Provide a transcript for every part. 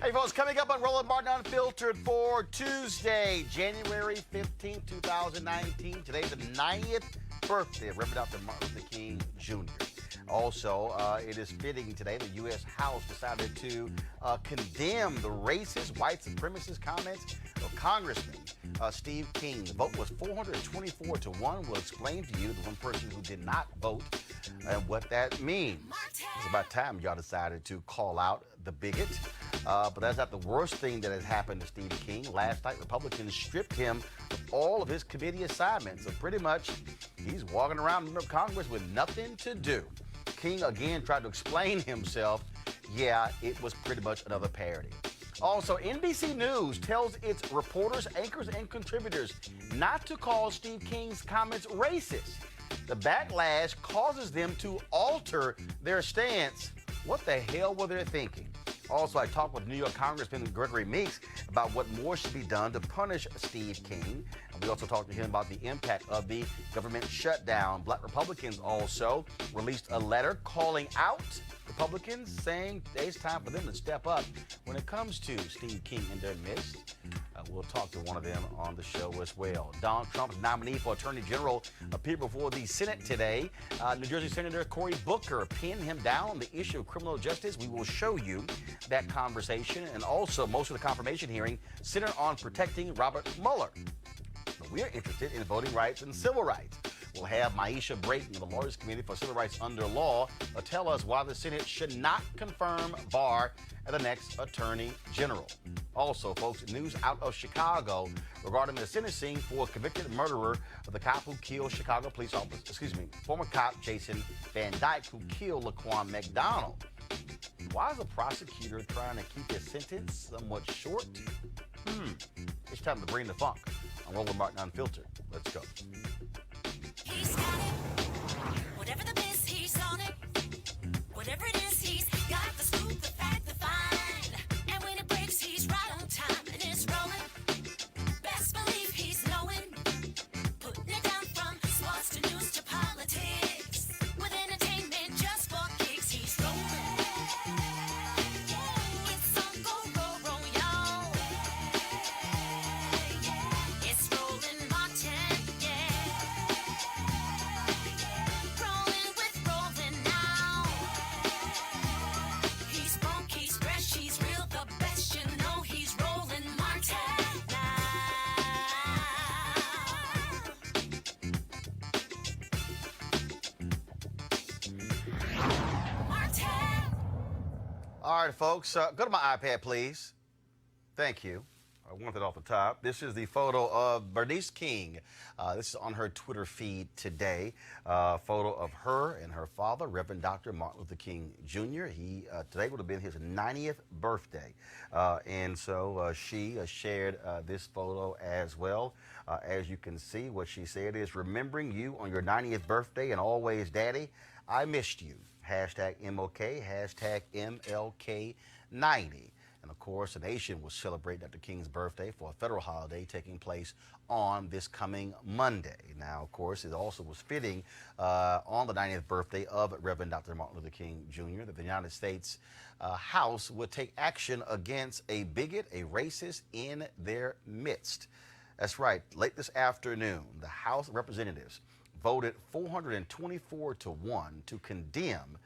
Hey, folks, coming up on Roland Martin Unfiltered for Tuesday, January 15, 2019. Today's the 90th birthday of Reverend Dr. Martin Luther King Jr. Also, it is fitting today the U.S. House decided to condemn the racist, white supremacist comments of Congressman Steve King. The vote was 424 to 1. We'll explain to you the one person who did not vote and what that means. It's about time y'all decided to call out the bigot. But that's not the worst thing that has happened to Steve King. Last night, Republicans stripped him of all of his committee assignments. So pretty much, he's walking around Congress with nothing to do. King again tried to explain himself. Yeah, it was pretty much another parody. Also, NBC News tells its reporters, anchors, and contributors not to call Steve King's comments racist. The backlash causes them to alter their stance. What the hell were they thinking? Also, I talked with New York Congressman Gregory Meeks about what more should be done to punish Steve King. And we also talked to him about the impact of the government shutdown. Black Republicans also released a letter calling out Republicans, saying it's time for them to step up when it comes to Steve King in their midst. We'll talk to one of them on the show as well. Donald Trump's nominee for Attorney General appeared before the Senate today. New Jersey Senator Cory Booker pinned him down on the issue of criminal justice. We will show you that conversation, and also most of the confirmation hearing centered on protecting Robert Mueller. But we are interested in voting rights and civil rights. We'll have Maisha Brayton of the Lawyers Committee for Civil Rights Under Law tell us why the Senate should not confirm Barr as the next Attorney General. Also, folks, news out of Chicago regarding the sentencing for a convicted murderer of the cop who killed Chicago police officer, former cop Jason Van Dyke, who killed Laquan McDonald. Why is the prosecutor trying to keep his sentence somewhat short? It's time to bring the funk on Roland Martin Unfiltered. Let's go. He's got it. Whatever the biz, he's on it. Whatever it is, he's got the scoop, the fact, the find. And when it breaks, he's right on time and it's rolling. Best believe he's knowing. Putting it down from sports to news to politics. With entertainment just for kicks, he's rolling. It's on go, y'all. It's Roland Martin, rolling with Roland now. He's funky, he's fresh, he's real, the best, you know he's Roland Martin now. Martin. All right, folks, go to my iPad, please. Thank you. I want it off the top. This is the photo of Bernice King. This is on her Twitter feed today. Photo of her and her father, Reverend Dr. Martin Luther King Jr. He today would have been his 90th birthday. And so she shared this photo as well. As you can see, what she said is, remembering you on your 90th birthday and always, Daddy, I missed you. Hashtag MOK, hashtag MLK90. And of course, the nation will celebrate Dr. King's birthday for a federal holiday taking place on this coming Monday. Now, of course, it also was fitting on the 90th birthday of Reverend Dr. Martin Luther King Jr. that the United States House would take action against a bigot, a racist in their midst. That's right. Late this afternoon, the House of Representatives voted 424 to 1 to condemn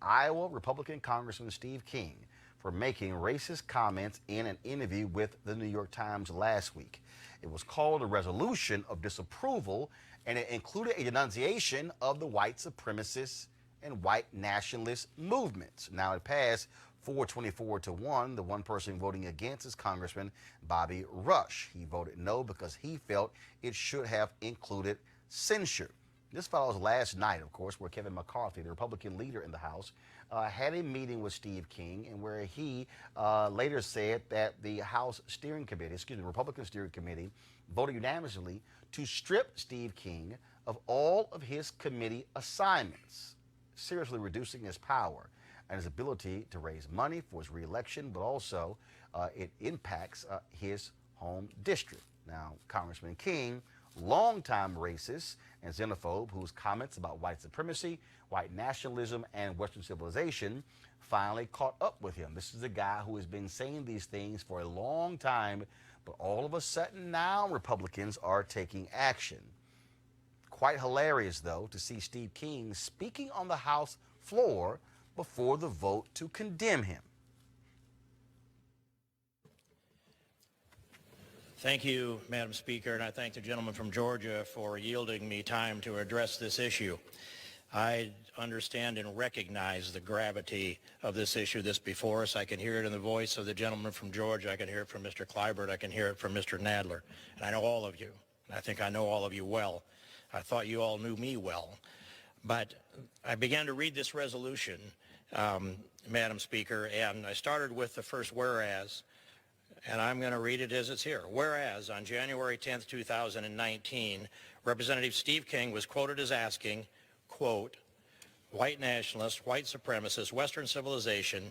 Iowa Republican Congressman Steve King for making racist comments in an interview with the New York Times last week. It was called a resolution of disapproval, and it included a denunciation of the white supremacist and white nationalist movements. Now, it passed 424 to 1. The one person voting against is Congressman Bobby Rush. He voted no because he felt it should have included censure. This follows last night, of course, where Kevin McCarthy, the Republican leader in the House, had a meeting with Steve King, and where he later said that the House Steering Committee, the Republican Steering Committee, voted unanimously to strip Steve King of all of his committee assignments, seriously reducing his power and his ability to raise money for his reelection, but also it impacts his home district. Now, Congressman King longtime racist and xenophobe whose comments about white supremacy, white nationalism, and Western civilization finally caught up with him. This is a guy who has been saying these things for a long time, but all of a sudden now Republicans are taking action. Quite hilarious, though, to see Steve King speaking on the House floor before the vote to condemn him. Thank you, Madam Speaker, and I thank the gentleman from Georgia for yielding me time to address this issue. I understand and recognize the gravity of this issue that's before us. I can hear it in the voice of the gentleman from Georgia. I can hear it from Mr. Clyburn. I can hear it from Mr. Nadler. And I know all of you. And I think I know all of you well. I thought you all knew me well. But I began to read this resolution, Madam Speaker, and I started with the first whereas. And I'm going to read it as it's here. Whereas on January 10th, 2019, Representative Steve King was quoted as asking, quote, white nationalists, white supremacists, Western civilization,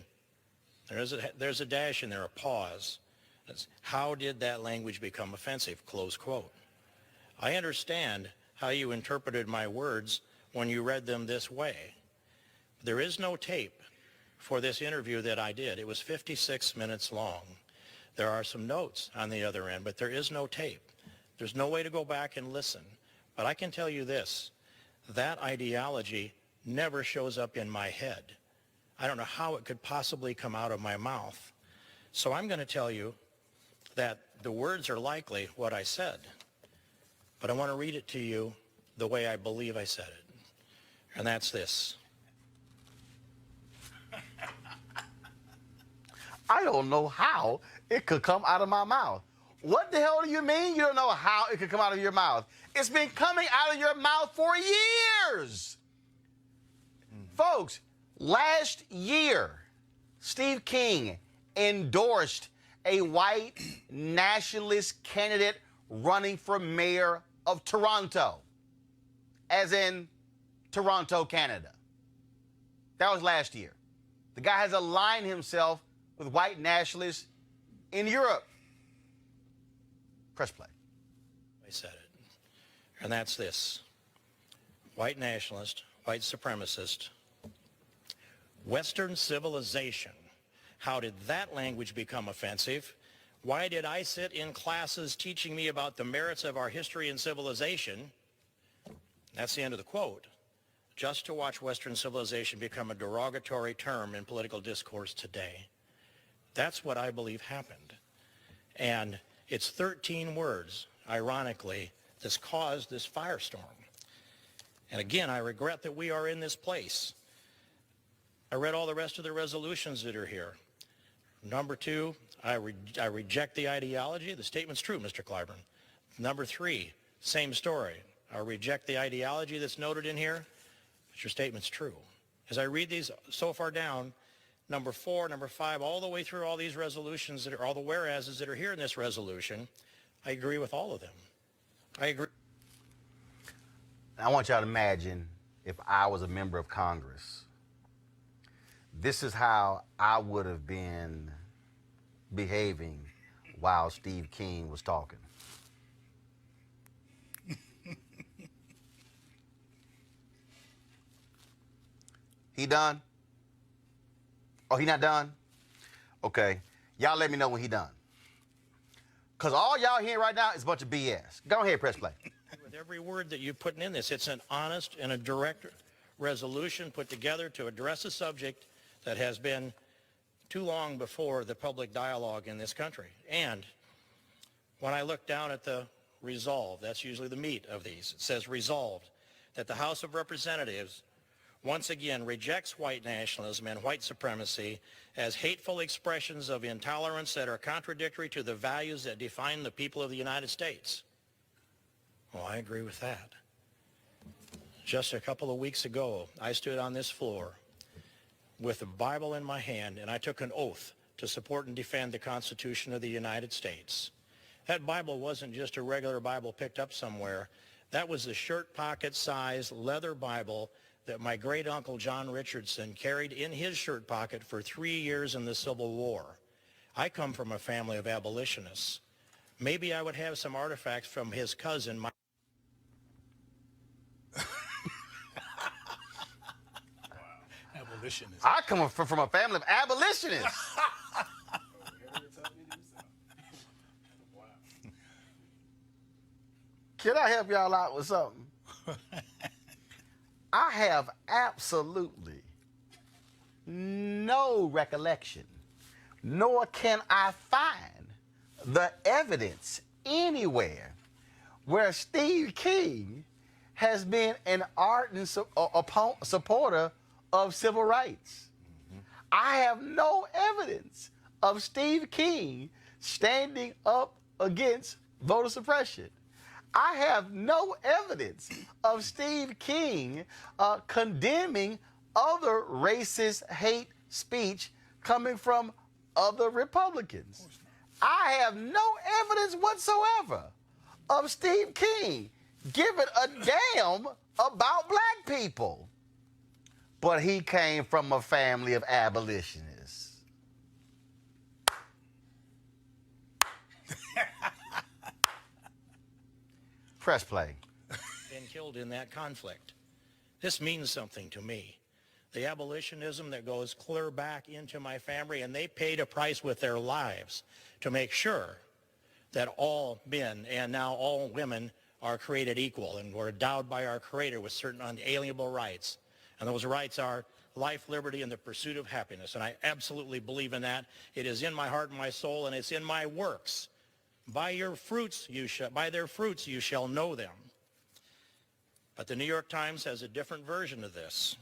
there's a dash in there, a pause. How did that language become offensive, close quote. I understand how you interpreted my words when you read them this way. There is no tape for this interview that I did. It was 56 minutes long. There are some notes on the other end, but there is no tape. There's no way to go back and listen. But I can tell you this, that ideology never shows up in my head. I don't know how it could possibly come out of my mouth. So I'm going to tell you that the words are likely what I said, but I want to read it to you the way I believe I said it. And that's this. I don't know how it could come out of my mouth. What the hell do you mean you don't know how it could come out of your mouth? It's been coming out of your mouth for years. Folks, last year, Steve King endorsed a white nationalist candidate running for mayor of Toronto, as in Toronto, Canada. That was last year. The guy has aligned himself with white nationalists in Europe. Press play. I said it. And that's this. White nationalist, white supremacist, Western civilization. How did that language become offensive? Why did I sit in classes teaching me about the merits of our history and civilization? That's the end of the quote. Just to watch Western civilization become a derogatory term in political discourse today. That's what I believe happened. And it's 13 words, ironically, that's caused this firestorm. And again, I regret that we are in this place. I read all the rest of the resolutions that are here. Number 2, I reject the ideology. The statement's true, Mr. Clyburn. Number 3, same story. I reject the ideology that's noted in here, but your statement's true. As I read these so far down, number 4, number 5, all the way through all these resolutions, that are all the whereases that are here in this resolution, I agree with all of them. I agree. I want y'all to imagine if I was a member of Congress. This is how I would have been behaving while Steve King was talking. He done? Oh, he not done? Okay. Y'all let me know when he done. Because all y'all hearing right now is a bunch of BS. Go ahead, press play. With every word that you've put in this, it's an honest and a direct resolution put together to address a subject that has been too long before the public dialogue in this country. And when I look down at the resolve, that's usually the meat of these, it says resolved that the House of Representatives once again rejects white nationalism and white supremacy as hateful expressions of intolerance that are contradictory to the values that define the people of the United States. Well, I agree with that. Just a couple of weeks ago, I stood on this floor with a Bible in my hand, and I took an oath to support and defend the Constitution of the United States. That Bible wasn't just a regular Bible picked up somewhere. That was the shirt pocket size leather Bible that my great uncle John Richardson carried in his shirt pocket for 3 years in the Civil War. I come from a family of abolitionists. Maybe I would have some artifacts from his cousin. Abolitionist. I come from a family of abolitionists. Can I help y'all out with something? I have absolutely no recollection, nor can I find the evidence anywhere where Steve King has been an ardent supporter of civil rights. I have no evidence of Steve King standing up against voter suppression. I have no evidence of Steve King condemning other racist hate speech coming from other Republicans. I have no evidence whatsoever of Steve King giving a damn about black people. But he came from a family of abolitionists. Press play. Been killed in that conflict. This means something to me. The abolitionism that goes clear back into my family, and they paid a price with their lives to make sure that all men and now all women are created equal and were endowed by our Creator with certain unalienable rights. And those rights are life, liberty, and the pursuit of happiness. And I absolutely believe in that. It is in my heart and my soul, and it's in my works. By their fruits you shall know them. But the New York Times has a different version of this.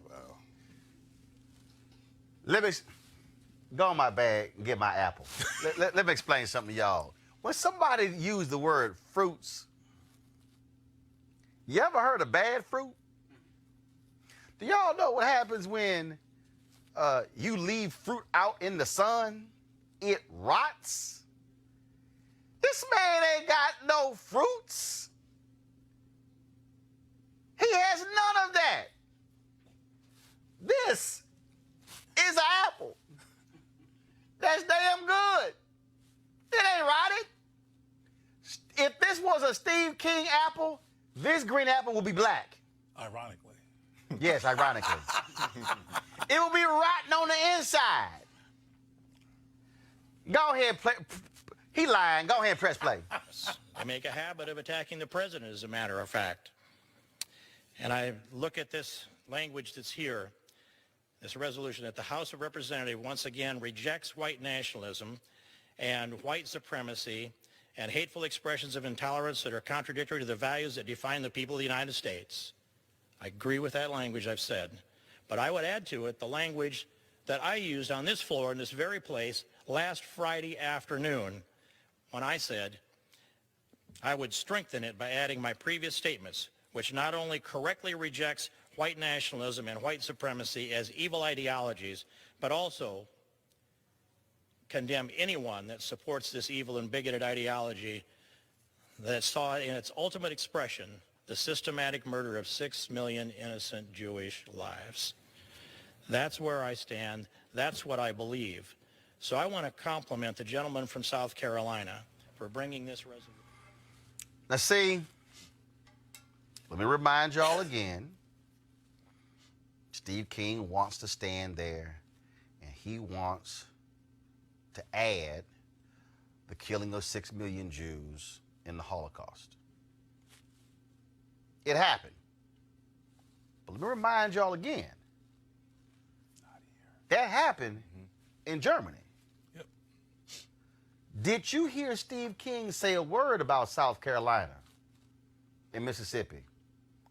Wow. Let me go on my bag and get my apple. let me explain something to y'all. When somebody use the word fruits, you ever heard of bad fruit? Do y'all know what happens when you leave fruit out in the sun? It rots. This man ain't got no fruits. He has none of that. This is an apple. That's damn good. It ain't rotted. If this was a Steve King apple, this green apple will be black. Ironically. Yes, ironically. It will be rotten on the inside. Go ahead, play. He lying. Go ahead and press play. I make a habit of attacking the president, as a matter of fact. And I look at this language that's here, this resolution, that the House of Representatives once again rejects white nationalism and white supremacy and hateful expressions of intolerance that are contradictory to the values that define the people of the United States. I agree with that language I've said. But I would add to it the language that I used on this floor in this very place last Friday afternoon when I said I would strengthen it by adding my previous statements, which not only correctly rejects white nationalism and white supremacy as evil ideologies, but also condemn anyone that supports this evil and bigoted ideology that saw in its ultimate expression the systematic murder of 6 million innocent Jewish lives. That's where I stand. That's what I believe. So I want to compliment the gentleman from South Carolina for bringing this resolution. Now see, let me remind y'all again, Steve King wants to stand there and he wants to add the killing of 6 million Jews in the Holocaust. It happened. But let me remind y'all again, that happened in Germany. Yep. Did you hear Steve King say a word about South Carolina, in Mississippi,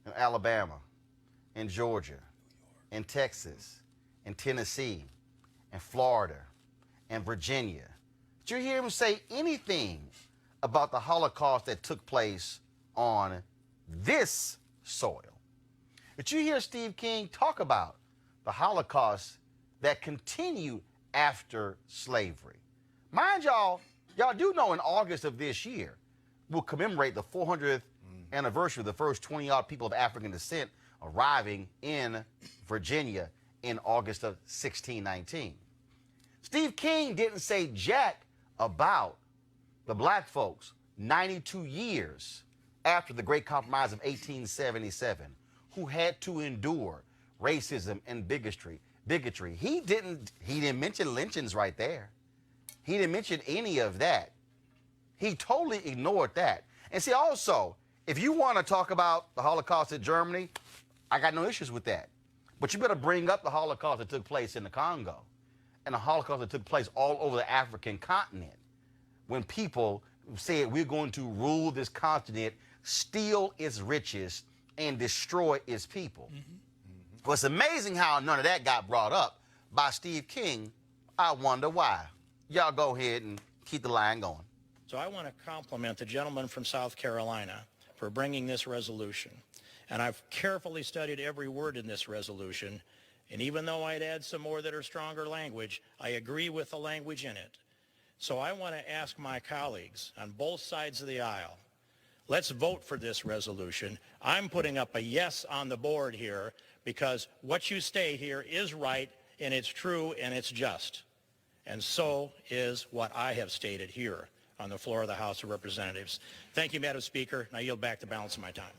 in Alabama, in Georgia, in Texas, in Tennessee, in Florida, and Virginia? Did you hear him say anything about the Holocaust that took place on this soil? Did you hear Steve King talk about the Holocaust that continued after slavery? Mind y'all do know in August of this year, we'll commemorate the 400th anniversary of the first 20-odd people of African descent arriving in Virginia in August of 1619. Steve King didn't say jack about the black folks 92 years after the Great Compromise of 1877, who had to endure racism and bigotry. He didn't mention lynchings right there. He didn't mention any of that. He totally ignored that. And see, also, if you want to talk about the Holocaust in Germany, I got no issues with that. But you better bring up the Holocaust that took place in the Congo and the Holocaust that took place all over the African continent when people said we're going to rule this continent, steal its riches, and destroy its people. Well, it's amazing how none of that got brought up by Steve King. I wonder why. Y'all go ahead and keep the line going. So I want to compliment the gentleman from South Carolina for bringing this resolution. And I've carefully studied every word in this resolution. And even though I'd add some more that are stronger language, I agree with the language in it. So I want to ask my colleagues on both sides of the aisle, let's vote for this resolution. I'm putting up a yes on the board here because what you say here is right and it's true and it's just. And so is what I have stated here on the floor of the House of Representatives. Thank you, Madam Speaker. Now I yield back the balance of my time.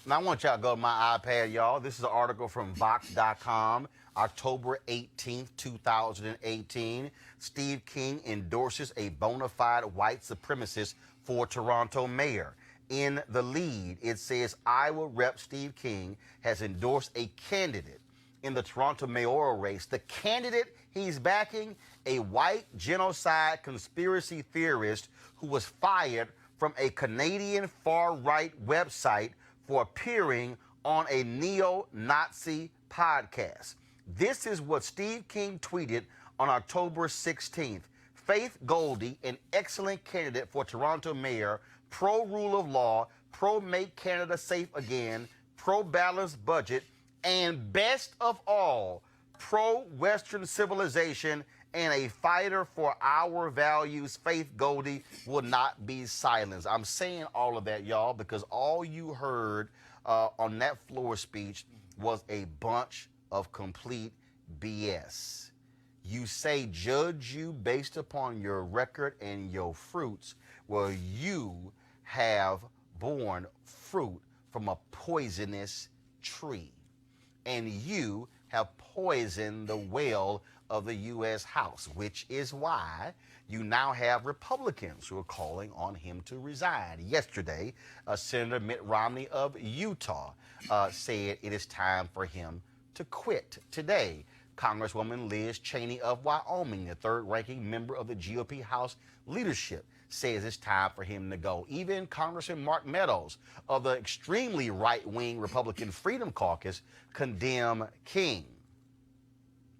Now, I want y'all to go to my iPad, y'all. This is an article from Vox.com, October 18th, 2018. Steve King endorses a bona fide white supremacist for Toronto mayor. In the lead, it says Iowa Rep. Steve King has endorsed a candidate in the Toronto mayoral race. The candidate he's backing, a white genocide conspiracy theorist who was fired from a Canadian far-right website for appearing on a neo-Nazi podcast. This is what Steve King tweeted on October 16th. Faith Goldie, an excellent candidate for Toronto mayor, pro-rule of law, pro-make Canada safe again, pro-balanced budget, and best of all, pro-Western civilization and a fighter for our values. Faith Goldie will not be silenced. I'm saying all of that, y'all, because all you heard on that floor speech was a bunch of complete BS. You say judge you based upon your record and your fruits. Well, you have borne fruit from a poisonous tree. And you have poisoned the well of the U.S. House, which is why you now have Republicans who are calling on him to resign. Yesterday, Senator Mitt Romney of Utah said it is time for him to quit. Today, Congresswoman Liz Cheney of Wyoming, the third-ranking member of the GOP House leadership, says it's time for him to go. Even Congressman Mark Meadows of the extremely right-wing Republican Freedom Caucus condemn King.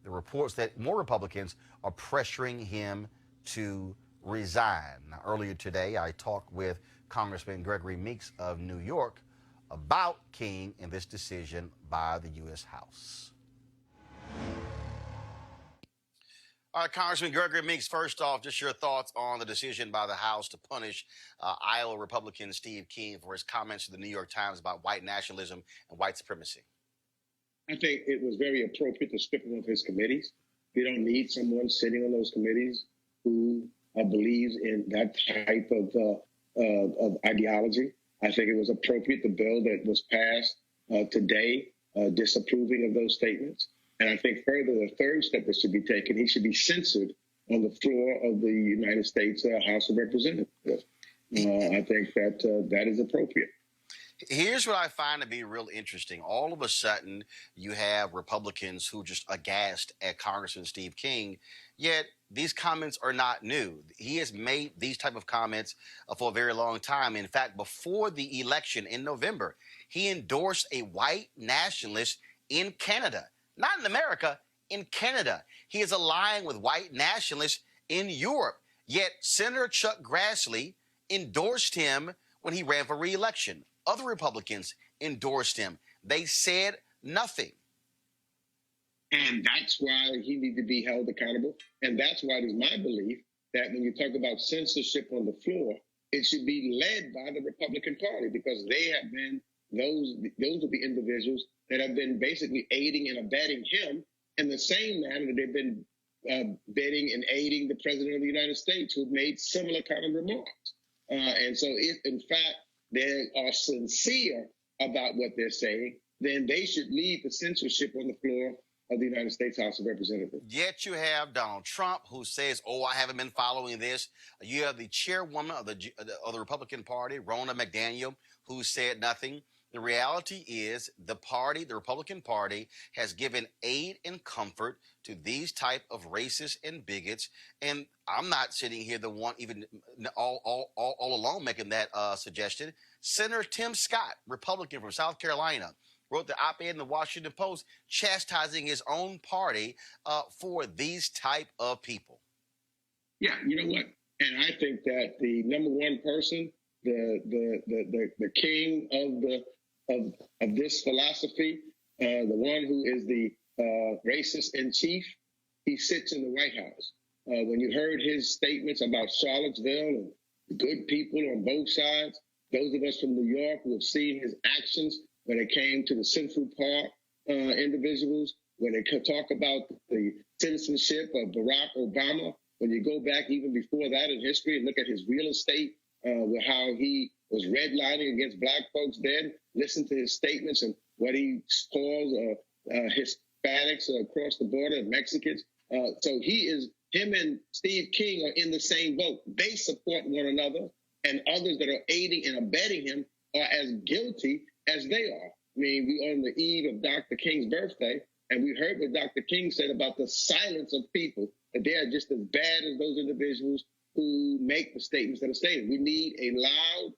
The reports that more Republicans are pressuring him to resign. Now, earlier today, I talked with Congressman Gregory Meeks of New York about King and this decision by the U.S. House. All right, Congressman Gregory Meeks, first off, just your thoughts on the decision by the House to punish Iowa Republican Steve King for his comments to the New York Times about white nationalism and white supremacy. I think it was very appropriate to strip him of his committees. We don't need someone sitting on those committees who believes in that type of ideology. I think it was appropriate, the bill that was passed today, disapproving of those statements. And I think further, the third step that should be taken, he should be censored on the floor of the United States House of Representatives. I think that that is appropriate. Here's what I find to be real interesting. All of a sudden, you have Republicans who just aghast at Congressman Steve King, yet these comments are not new. He has made these type of comments for a very long time. In fact, before the election in November, he endorsed a white nationalist in Canada. Not in America, in Canada. He is allying with white nationalists in Europe. Yet Senator Chuck Grassley endorsed him when he ran for re-election. Other Republicans endorsed him. They said nothing. And that's why he needs to be held accountable. And that's why it is my belief that when you talk about censorship on the floor, it should be led by the Republican Party, because they have been those are the individuals that have been basically aiding and abetting him in the same manner that they've been abetting and aiding the President of the United States, who made similar kind of remarks. And so if, in fact, they are sincere about what they're saying, then they should lead the censorship on the floor of the United States House of Representatives. Yet you have Donald Trump, who says, "Oh, I haven't been following this." You have the chairwoman of the Republican Party, Roland McDaniel, who said nothing. The reality is the Republican Party, has given aid and comfort to these type of racists and bigots. And I'm not sitting here the one even all alone making that suggestion. Senator Tim Scott, Republican from South Carolina, wrote the op-ed in the Washington Post chastising his own party for these type of people. Yeah, you know what? And I think that the number one person, the king of this philosophy, the one who is the racist in chief, he sits in the White House. When you heard his statements about Charlottesville and the good people on both sides, those of us from New York who have seen his actions when it came to the Central Park individuals, when they could talk about the citizenship of Barack Obama, when you go back even before that in history and look at his real estate, with how he was redlining against black folks then, listen to his statements and what he calls Hispanics across the border, Mexicans. So him and Steve King are in the same boat. They support one another, and others that are aiding and abetting him are as guilty as they are. I mean, we're on the eve of Dr. King's birthday, and we heard what Dr. King said about the silence of people, that they are just as bad as those individuals who make the statements that are stated. We need a loud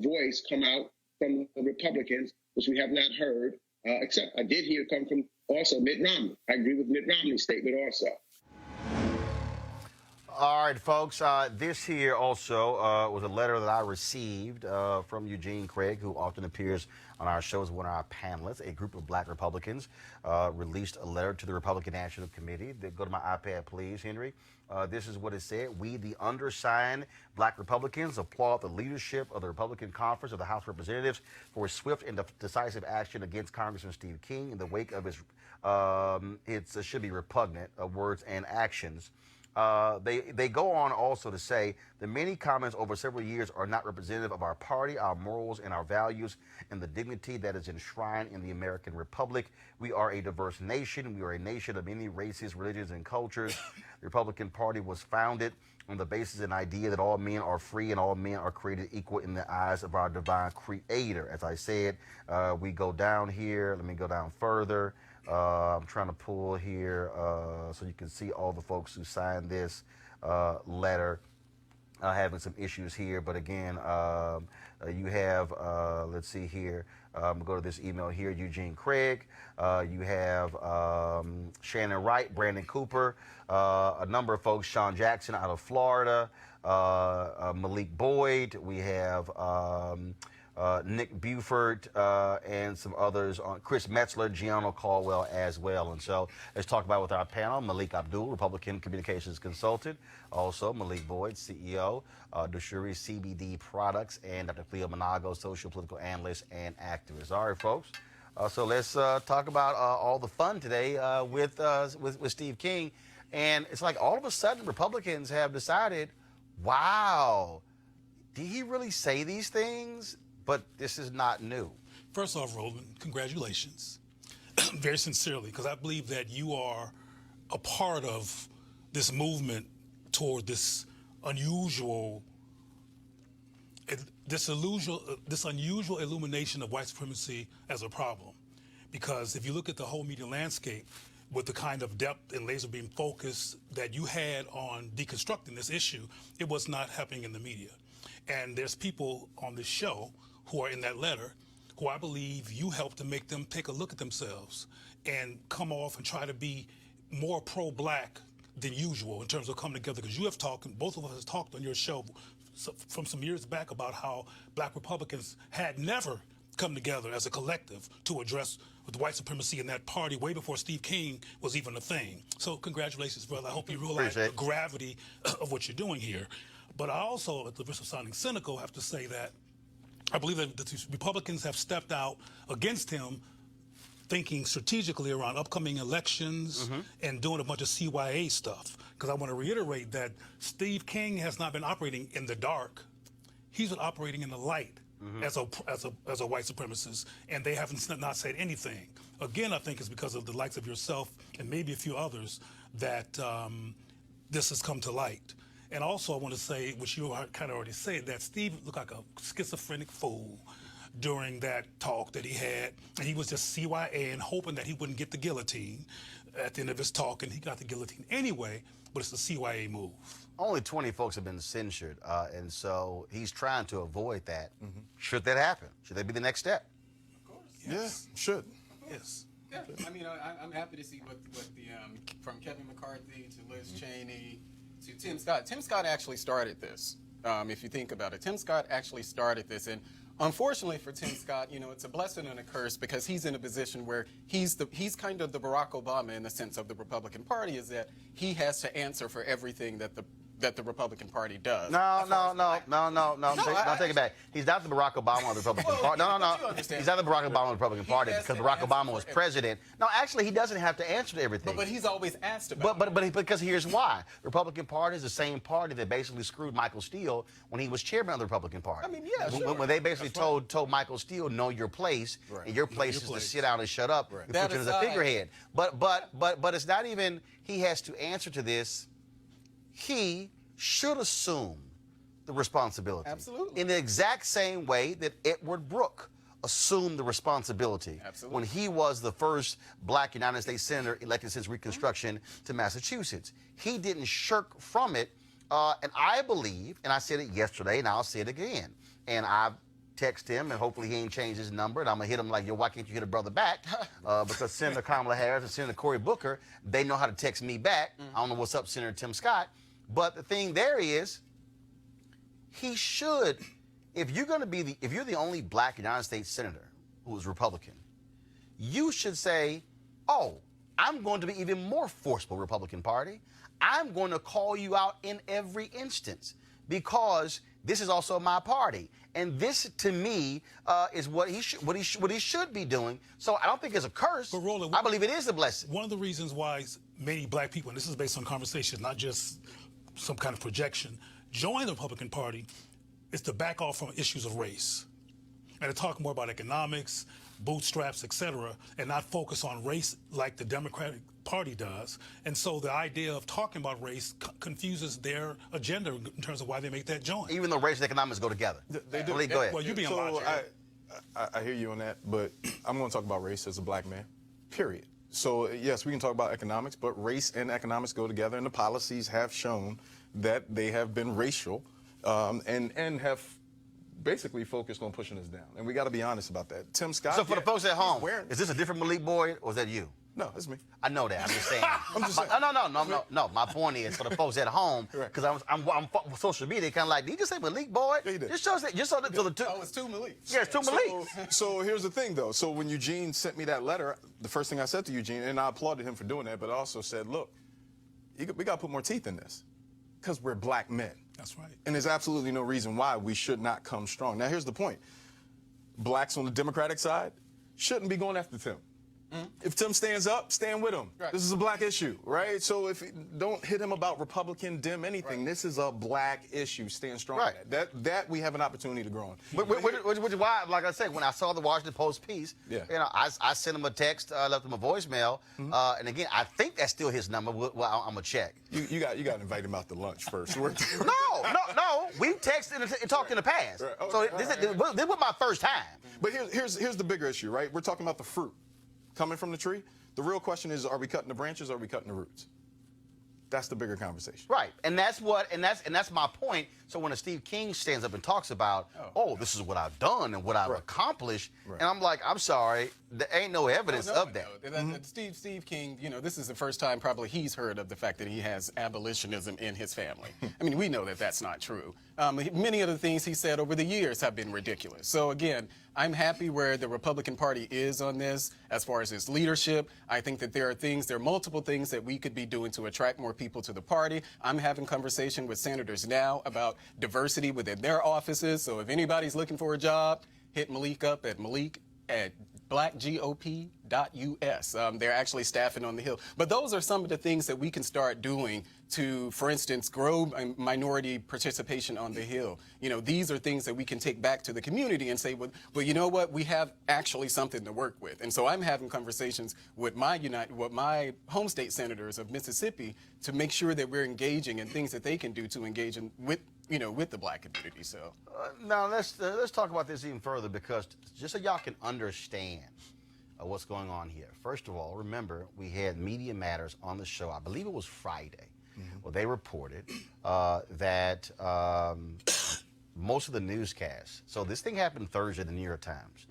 voice come out from the Republicans, which we have not heard, except I did hear come from also Mitt Romney. I agree with Mitt Romney's statement also. All right, folks, this here also was a letter that I received from Eugene Craig, who often appears on our shows as one of our panelists. A group of black Republicans released a letter to the Republican National Committee. Go to my iPad, please, Henry. This is what it said. We, the undersigned black Republicans, applaud the leadership of the Republican Conference of the House of Representatives for swift and decisive action against Congressman Steve King in the wake of his, it should be repugnant, words and actions. They go on also to say the many comments over several years are not representative of our party, our morals, and our values, and the dignity that is enshrined in the American Republic. We are a diverse nation. We are a nation of many races, religions, and cultures. The Republican Party was founded on the basis of an idea that all men are free and all men are created equal in the eyes of our divine creator. As I said, we go down here. Let me go down further. I'm trying to pull here so you can see all the folks who signed this letter. Having some issues here, but again, you have, let's see here, I'm gonna go to this email here, Eugene Craig, you have Shannon Wright, Brandon Cooper, a number of folks, Sean Jackson out of Florida, Malik Boyd, we have Nick Buford, and some others, Chris Metzler, Gianno Caldwell as well. And so let's talk about with our panel, Malik Abdul, Republican Communications Consultant, also Malik Boyd, CEO, Dushuri CBD Products, and Dr. Cleo Monago, Social Political Analyst and Activist. All right, folks. So let's talk about all the fun today with Steve King. And it's like all of a sudden Republicans have decided, wow, did he really say these things? But this is not new. First off, Roland, congratulations. Very sincerely, because I believe that you are a part of this movement toward this unusual illumination of white supremacy as a problem. Because if you look at the whole media landscape, with the kind of depth and laser beam focus that you had on deconstructing this issue, it was not happening in the media. And there's people on this show who are in that letter who I believe you helped to make them take a look at themselves and come off and try to be more pro-black than usual in terms of coming together. Because you have talked, and both of us have talked on your show from some years back about how black Republicans had never come together as a collective to address with white supremacy in that party way before Steve King was even a thing. So congratulations, brother. I hope you realize the gravity of what you're doing here. But I also, at the risk of sounding cynical, have to say that I believe that the Republicans have stepped out against him thinking strategically around upcoming elections and doing a bunch of CYA stuff. Because I want to reiterate that Steve King has not been operating in the dark. He's been operating in the light. as a white supremacist, and they haven't not said anything. Again, I think it's because of the likes of yourself and maybe a few others that this has come to light. And also, I want to say, which you kind of already said, that Steve looked like a schizophrenic fool during that talk that he had, and he was just CYA and hoping that he wouldn't get the guillotine at the end of his talk, and he got the guillotine anyway, but it's the CYA move. Only 20 folks have been censured, and so he's trying to avoid that. Should that happen? Should that be the next step? Of course. Yes. Yeah, should. Yes. Yeah, I mean, I'm happy to see what the from Kevin McCarthy to Liz Cheney to Tim Scott. Tim Scott actually started this. If you think about it, Tim Scott actually started this, and unfortunately for Tim Scott, it's a blessing and a curse because he's in a position where he's kind of the Barack Obama in the sense of the Republican Party, is that he has to answer for everything that the Republican Party does. No, take it back. He's not the Barack Obama of the Republican Party. No. He's not the Barack Obama of the Republican Party because Barack Obama was president. No, actually, he doesn't have to answer to everything. But he's always asked about it. But because here's why. The Republican Party is the same party that basically screwed Michael Steele when he was chairman of the Republican Party. I mean, yeah, sure. When they basically told Michael Steele, know your place, and your place is to sit down and shut up and put you as a figurehead. But it's not even he has to answer to this. He should assume the responsibility. Absolutely. In the exact same way that Edward Brooke assumed the responsibility when he was the first black United States senator elected since Reconstruction to Massachusetts. He didn't shirk from it, and I believe, and I said it yesterday, and I'll say it again, and I've text him, and hopefully he ain't changed his number, and I'm going to hit him like, yo, why can't you hit a brother back? Because Senator Kamala Harris and Senator Cory Booker, they know how to text me back. I don't know what's up, Senator Tim Scott. But the thing there is, he should, if you're the only black United States senator who is Republican, you should say, oh, I'm going to be even more forceful, Republican Party. I'm going to call you out in every instance because this is also my party. And this, to me, is what he should be doing. So I don't think it's a curse. But Roland, I believe it is a blessing. One of the reasons why many black people, and this is based on conversation, not just some kind of projection, join the Republican Party is to back off from issues of race and to talk more about economics, bootstraps, etc., and not focus on race like the Democratic Party does. And so the idea of talking about race confuses their agenda in terms of why they make that join. Even though race and economics go together. They do. Go ahead. Well, you being So logical. I hear you on that, but I'm going to talk about race as a black man, period. So, yes, we can talk about economics, but race and economics go together, and the policies have shown that they have been racial and have basically focused on pushing us down. And we got to be honest about that. Tim Scott. So for the folks at home, is this a different Malik Boyd or is that you? No, it's me. I know that. I'm just saying. I'm just saying. No. My point is for the folks at home, because I'm social media, kind of like, did you just say Malik Boyd? Yeah, you did. Just so that the two. Oh, it's two Malik. Yeah, it's two Malik. So here's the thing, though. So when Eugene sent me that letter, the first thing I said to Eugene, and I applauded him for doing that, but I also said, look, we got to put more teeth in this because we're black men. That's right. And there's absolutely no reason why we should not come strong. Now, here's the point. Blacks on the Democratic side shouldn't be going after Tim. If Tim stands up, stand with him. Right. This is a black issue, right? So don't hit him about Republican, Dem, anything. Right. This is a black issue. Stand strong. Right. That we have an opportunity to grow on. Which is why, like I said, when I saw the Washington Post piece, I sent him a text, left him a voicemail, and again, I think that's still his number. Well, I'm gonna check. You got to invite him out to lunch first. No. We've texted and talked in the past. Right. Okay. So this was my first time. But here's the bigger issue, right? We're talking about the fruit coming from the tree. The real question is, are we cutting the branches or are we cutting the roots? That's the bigger conversation. Right. And that's my point. So when Steve King stands up and talks about, this is what I've done and what I've accomplished, and I'm like, I'm sorry, there ain't no evidence of that. Steve King, this is the first time probably he's heard of the fact that he has abolitionism in his family. I mean, we know that that's not true. Many of the things he said over the years have been ridiculous. So again, I'm happy where the Republican Party is on this as far as its leadership. I think that there are multiple things that we could be doing to attract more people to the party. I'm having conversation with senators now about diversity within their offices. So if anybody's looking for a job, hit Malik up at blackgop.com. .us. They're actually staffing on the Hill. But those are some of the things that we can start doing to, for instance, grow minority participation on the Hill. You know, these are things that we can take back to the community and say, well, you know what, we have actually something to work with. And so I'm having conversations with my home state senators of Mississippi to make sure that we're engaging in things that they can do to engage with the black community. So now let's talk about this even further, because just so y'all can understand what's going on here. First of all, remember, we had Media Matters on the show, I believe it was Friday. Well, they reported that most of the newscasts, so this thing happened Thursday in the New York Times.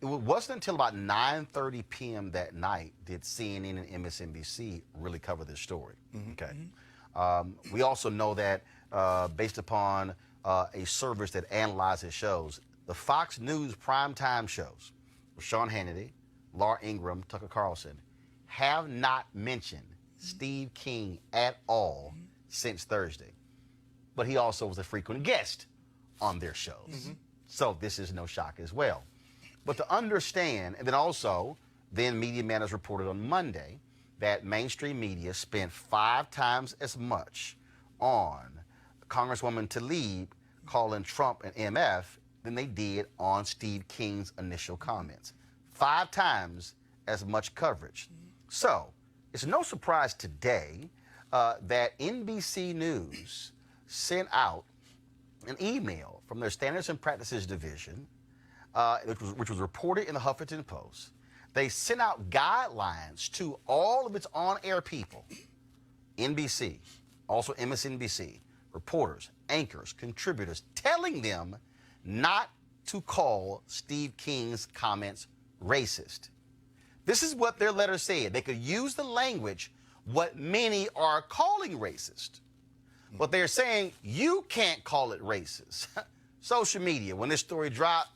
It wasn't until about 9:30 p.m. that night did CNN and MSNBC really cover this story. Okay. We also know that based upon a service that analyzes shows, the Fox News primetime shows with Sean Hannity, Laura Ingraham, Tucker Carlson, have not mentioned Steve King at all since Thursday. But he also was a frequent guest on their shows. So this is no shock as well. But to understand, and then also, then Media Matters reported on Monday that mainstream media spent 5 times as much on Congresswoman Tlaib calling Trump an MF than they did on Steve King's initial comments. 5 times as much coverage. So it's no surprise today that NBC News sent out an email from their Standards and Practices Division, which was reported in the Huffington Post. They sent out guidelines to all of its on-air people, NBC, also MSNBC, reporters, anchors, contributors, telling them not to call Steve King's comments racist. This is what their letter said. They could use the language, what many are calling racist. But they're saying you can't call it racist. Social media, when this story dropped,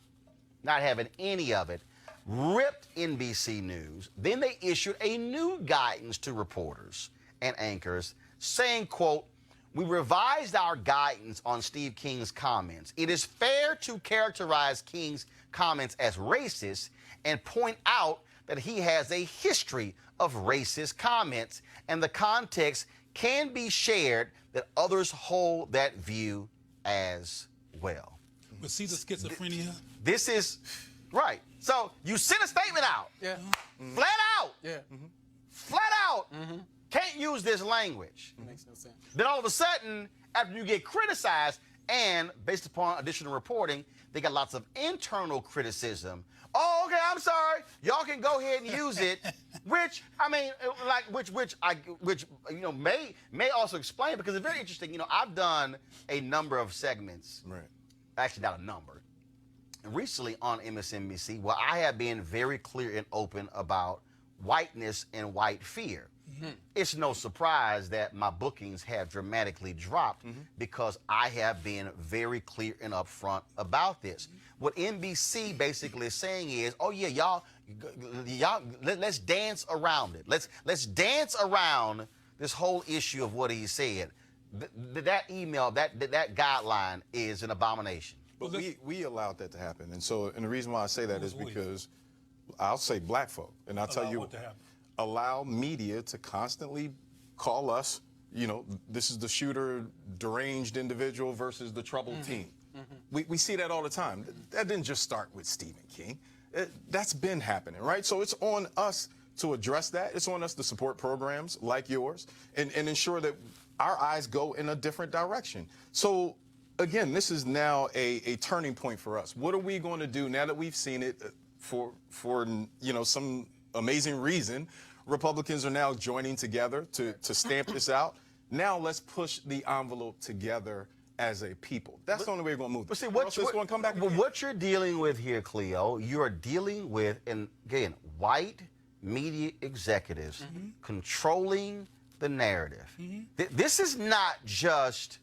not having any of it, ripped NBC News. Then they issued a new guidance to reporters and anchors saying, quote, "We revised our guidance on Steve King's comments. It is fair to characterize King's comments as racist and point out that he has a history of racist comments, and the context can be shared that others hold that view as well." But see the schizophrenia? This is right. So you sent a statement out. yeah, Flat out. yeah, Flat out. Can't use this language. makes no sense. Then all of a sudden, after you get criticized, and based upon additional reporting, they got lots of internal criticism. Oh, okay, I'm sorry. Y'all can go ahead and use it, which I mean, like which you know may also explain, because it's very interesting. You know, I've done a number of segments. Right. Actually, not a number. Recently on MSNBC, where I have been very clear and open about whiteness and white fear. It's no surprise that my bookings have dramatically dropped because I have been very clear and upfront about this. What NBC basically is saying is, oh yeah, y'all, let's dance around it. Let's dance around this whole issue of what he said. That email, that guideline is an abomination. But we allowed that to happen. And so, and the reason why I say that is because I'll say black folk, and I'll tell you, what to happen. Allow media to constantly call us, you know, this is the shooter, deranged individual versus the troubled teen. We see that all the time. That didn't just start with Stephen King. That's been happening, right? So it's on us to address that. It's on us to support programs like yours and ensure that our eyes go in a different direction. So again, this is now a turning point for us. What are we going to do now that we've seen it for you know, some amazing reason? Republicans are now joining together to stamp this out. Now let's push the envelope together as a people. That's the only way we're going to move. But see, going to come back again. what you're dealing with here, Cleo, you are dealing with, and again, white media executives controlling the narrative. This is not just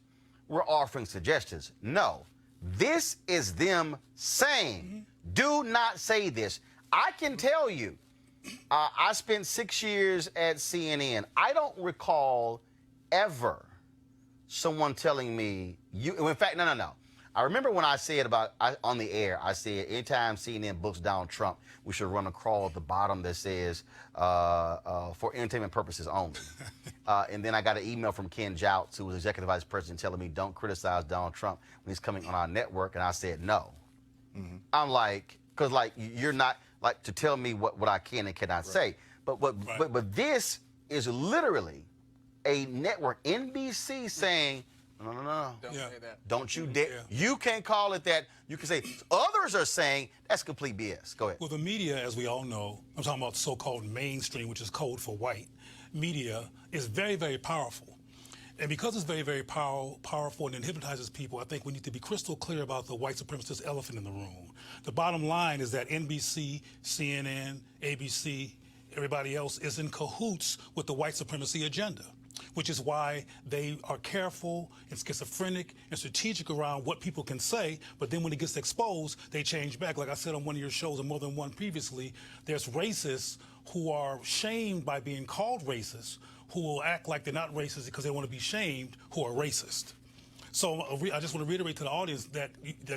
we're offering suggestions. No, this is them saying, do not say this. I can tell you, I spent 6 years at CNN. I don't recall ever someone telling me, in fact, no. I remember when I said on the air, I said anytime CNN books Donald Trump, we should run a crawl at the bottom that says for entertainment purposes only. And then I got an email from Ken Jouts, who was executive vice president, telling me don't criticize Donald Trump when he's coming on our network. And I said no. I'm like, because like you're not like to tell me what I can and cannot say. But this is literally a network, NBC, saying. No. Don't say that. Don't you dare. Yeah. You can't call it that. You can say, others are saying that's complete BS. Go ahead. Well, the media, as we all know, I'm talking about so-called mainstream, which is code for white, media is very, very powerful. And because it's very, very powerful and it hypnotizes people, I think we need to be crystal clear about the white supremacist elephant in the room. The bottom line is that NBC, CNN, ABC, everybody else is in cahoots with the white supremacy agenda, which is why they are careful and schizophrenic and strategic around what people can say, but then when it gets exposed, they change back. Like I said on one of your shows, and more than one previously, there's racists who are shamed by being called racist, who will act like they're not racist because they want to be shamed, who are racist. So I just want to reiterate to the audience that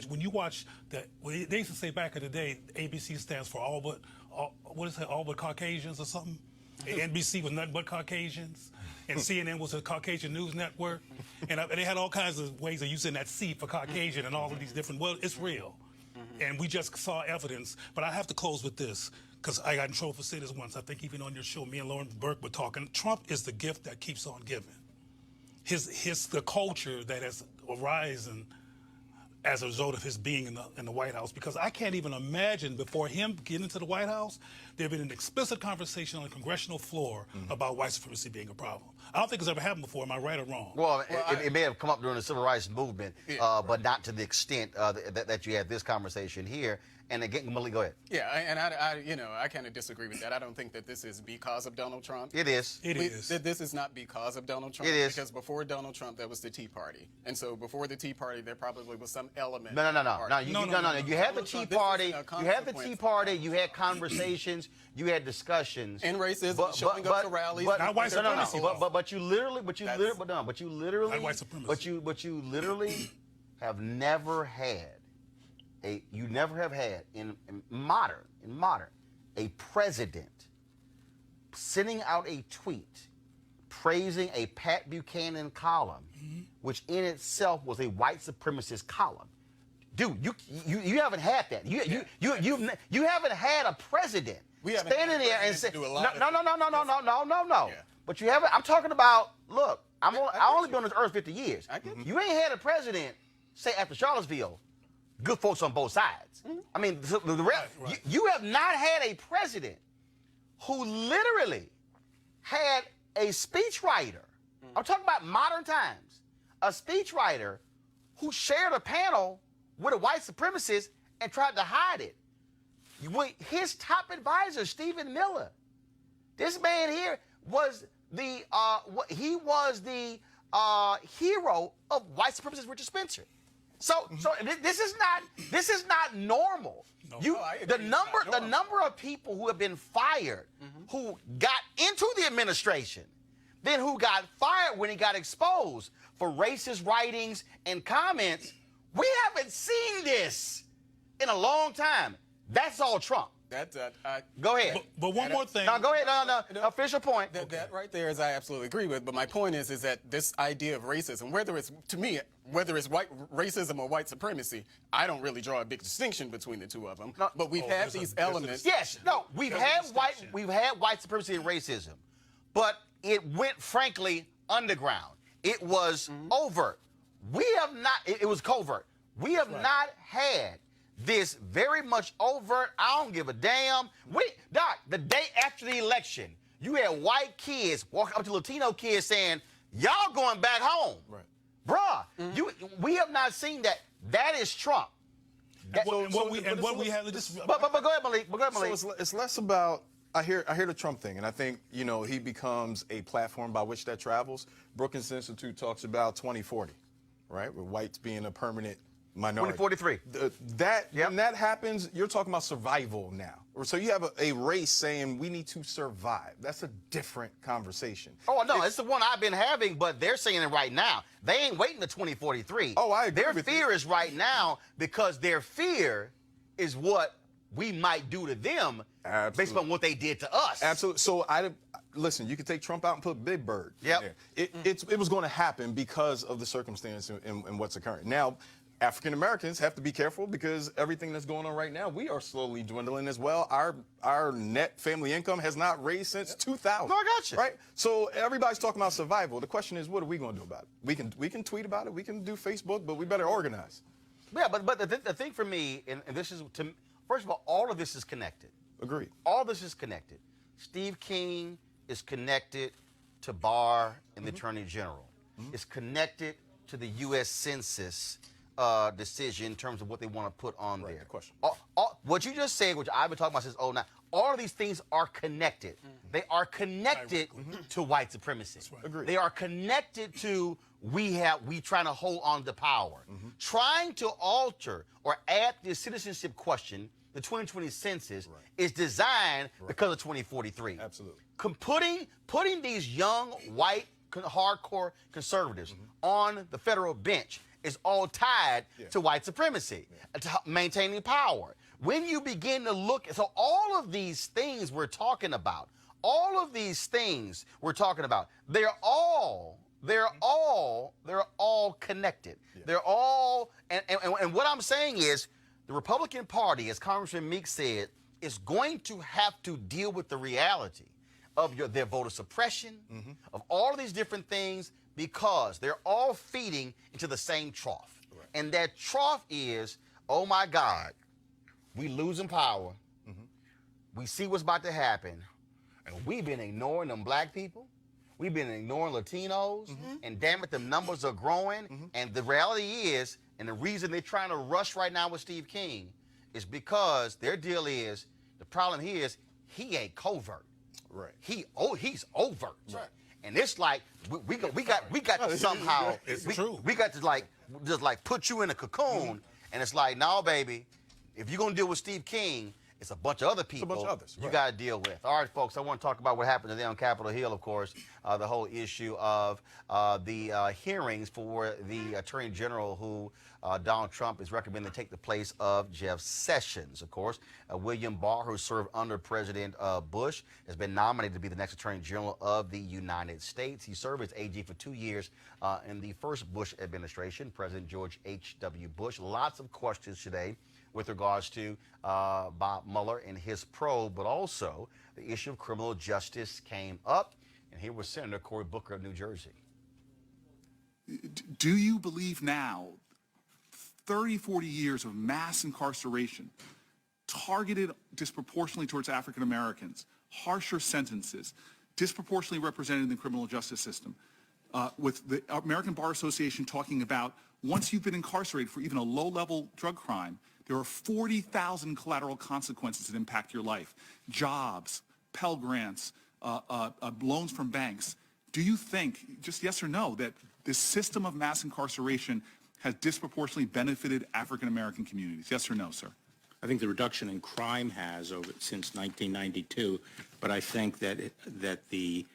when you watch that, they used to say back in the day, ABC stands for all but Caucasians or something. NBC was nothing but Caucasians. And CNN was a Caucasian news network. And they had all kinds of ways of using that C for Caucasian and all of these different, well, it's real. And we just saw evidence. But I have to close with this, because I got in trouble for saying this once. I think even on your show, me and Lauren Burke were talking. Trump is the gift that keeps on giving. The culture that has arisen as a result of his being in the White House, because I can't even imagine before him getting into the White House, there had been an explicit conversation on the congressional floor about white supremacy being a problem. I don't think it's ever happened before. Am I right or wrong? Well, it may have come up during the civil rights movement, but not to the extent that you had this conversation here. And again, Malik, go ahead. Yeah, and I kind of disagree with that. I don't think that this is because of Donald Trump. It is. It is. This is not because of Donald Trump. It is. Because before Donald Trump, there was the Tea Party. And so before the Tea Party, there probably was some element. No. You had the Tea Party. You had the Tea Party. You had conversations. You had discussions. And racism, showing up to rallies. Not white supremacy. But you literally have never had in modern a president sending out a tweet praising a Pat Buchanan column, which in itself was a white supremacist column. Dude, you haven't had that. You haven't had a president standing there and say no. Yeah. But you haven't. I'm talking about. Look, I only been on this earth 50 years. You ain't had a president say after Charlottesville, good folks on both sides. I mean, you have not had a president who literally had a speechwriter. I'm talking about modern times. A speechwriter who shared a panel with a white supremacist and tried to hide it. His top advisor, Stephen Miller. This man here was the hero of white supremacist Richard Spencer. So this is not normal. No, the number of people who have been fired, who got into the administration, then who got fired when he got exposed for racist writings and comments. We haven't seen this in a long time. That's all Trump. Go ahead. But one more thing. No, go ahead. No. Official point. That right there is I absolutely agree with. But my point is that this idea of racism, whether it's white racism or white supremacy, I don't really draw a big distinction between the two of them. No, but we've had these elements. Yes. No. We've had white supremacy and racism, but it went frankly underground. It was overt. We have not. It was covert. We have not had this very much overt, I don't give a damn. Doc, the day after the election, you had white kids walking up to Latino kids saying, y'all going back home. Right. Bruh, we have not seen that. That is Trump. But go ahead, Malik. So it's less about, I hear the Trump thing, and I think, he becomes a platform by which that travels. Brookings Institute talks about 2040, right, with whites being a permanent minority. 2043. When that happens, you're talking about survival now, So you have a race saying we need to survive. That's a different conversation. Oh, no, it's the one I've been having, but they're saying it right now. They ain't waiting to 2043. Oh, I agree Their with fear is right now because their fear is what we might do to them based on what they did to us. Absolutely. So listen, you could take Trump out and put Big Bird. Yep. It was going to happen because of the circumstance and what's occurring. Now, African Americans have to be careful because everything that's going on right now, we are slowly dwindling as well. Our net family income has not raised since 2000. No, I got you. Right? So everybody's talking about survival. The question is, what are we going to do about it? We can tweet about it. We can do Facebook, but we better organize. Yeah, but the thing for me, and this is, first of all of this is connected. Agreed. All this is connected. Steve King is connected to Barr and the Attorney General. It's connected to the U.S. Census decision in terms of what they want to put on there. Good question. What you just said, which I've been talking about since 2009, all of these things are connected. They are connected to white supremacy. Right. Agreed. They are connected to we trying to hold on to power. Trying to alter or add the citizenship question, the 2020 census, is designed because of 2043. Absolutely. Putting these young white hardcore conservatives on the federal bench is all tied to white supremacy, to maintaining power. When you begin to look, so all of these things we're talking about, they're all connected. Yeah. They're all, and what I'm saying is, the Republican Party, as Congressman Meeks said, is going to have to deal with the reality of their voter suppression, of all of these different things, because they're all feeding into the same trough. Right. And that trough is, oh my God, we losing power. We see what's about to happen. And we've been ignoring them black people. We've been ignoring Latinos. And damn it, the numbers are growing. And the reality is, and the reason they're trying to rush right now with Steve King is because their deal is, the problem here is, he ain't covert. Right. He's overt. Right. And it's like we got to somehow we got to just put you in a cocoon, and it's like, no, baby, if you're gonna deal with Steve King, it's a bunch of other people a bunch of others, you right. got to deal with. All right, folks, I want to talk about what happened today on Capitol Hill, of course, the whole issue of the hearings for the Attorney General who Donald Trump is recommending take the place of Jeff Sessions. Of course, William Barr, who served under President Bush, has been nominated to be the next Attorney General of the United States. He served as AG for 2 years in the first Bush administration, President George H.W. Bush. Lots of questions today with regards to Bob Mueller and his probe, but also the issue of criminal justice came up. And here was Senator Cory Booker of New Jersey. Do you believe now, 30, 40 years of mass incarceration, targeted disproportionately towards African Americans, harsher sentences, disproportionately represented in the criminal justice system, with the American Bar Association talking about once you've been incarcerated for even a low-level drug crime, there are 40,000 collateral consequences that impact your life. Jobs, Pell Grants, loans from banks. Do you think, just yes or no, that this system of mass incarceration has disproportionately benefited African American communities? Yes or no, sir? I think the reduction in crime has since 1992, but I think that the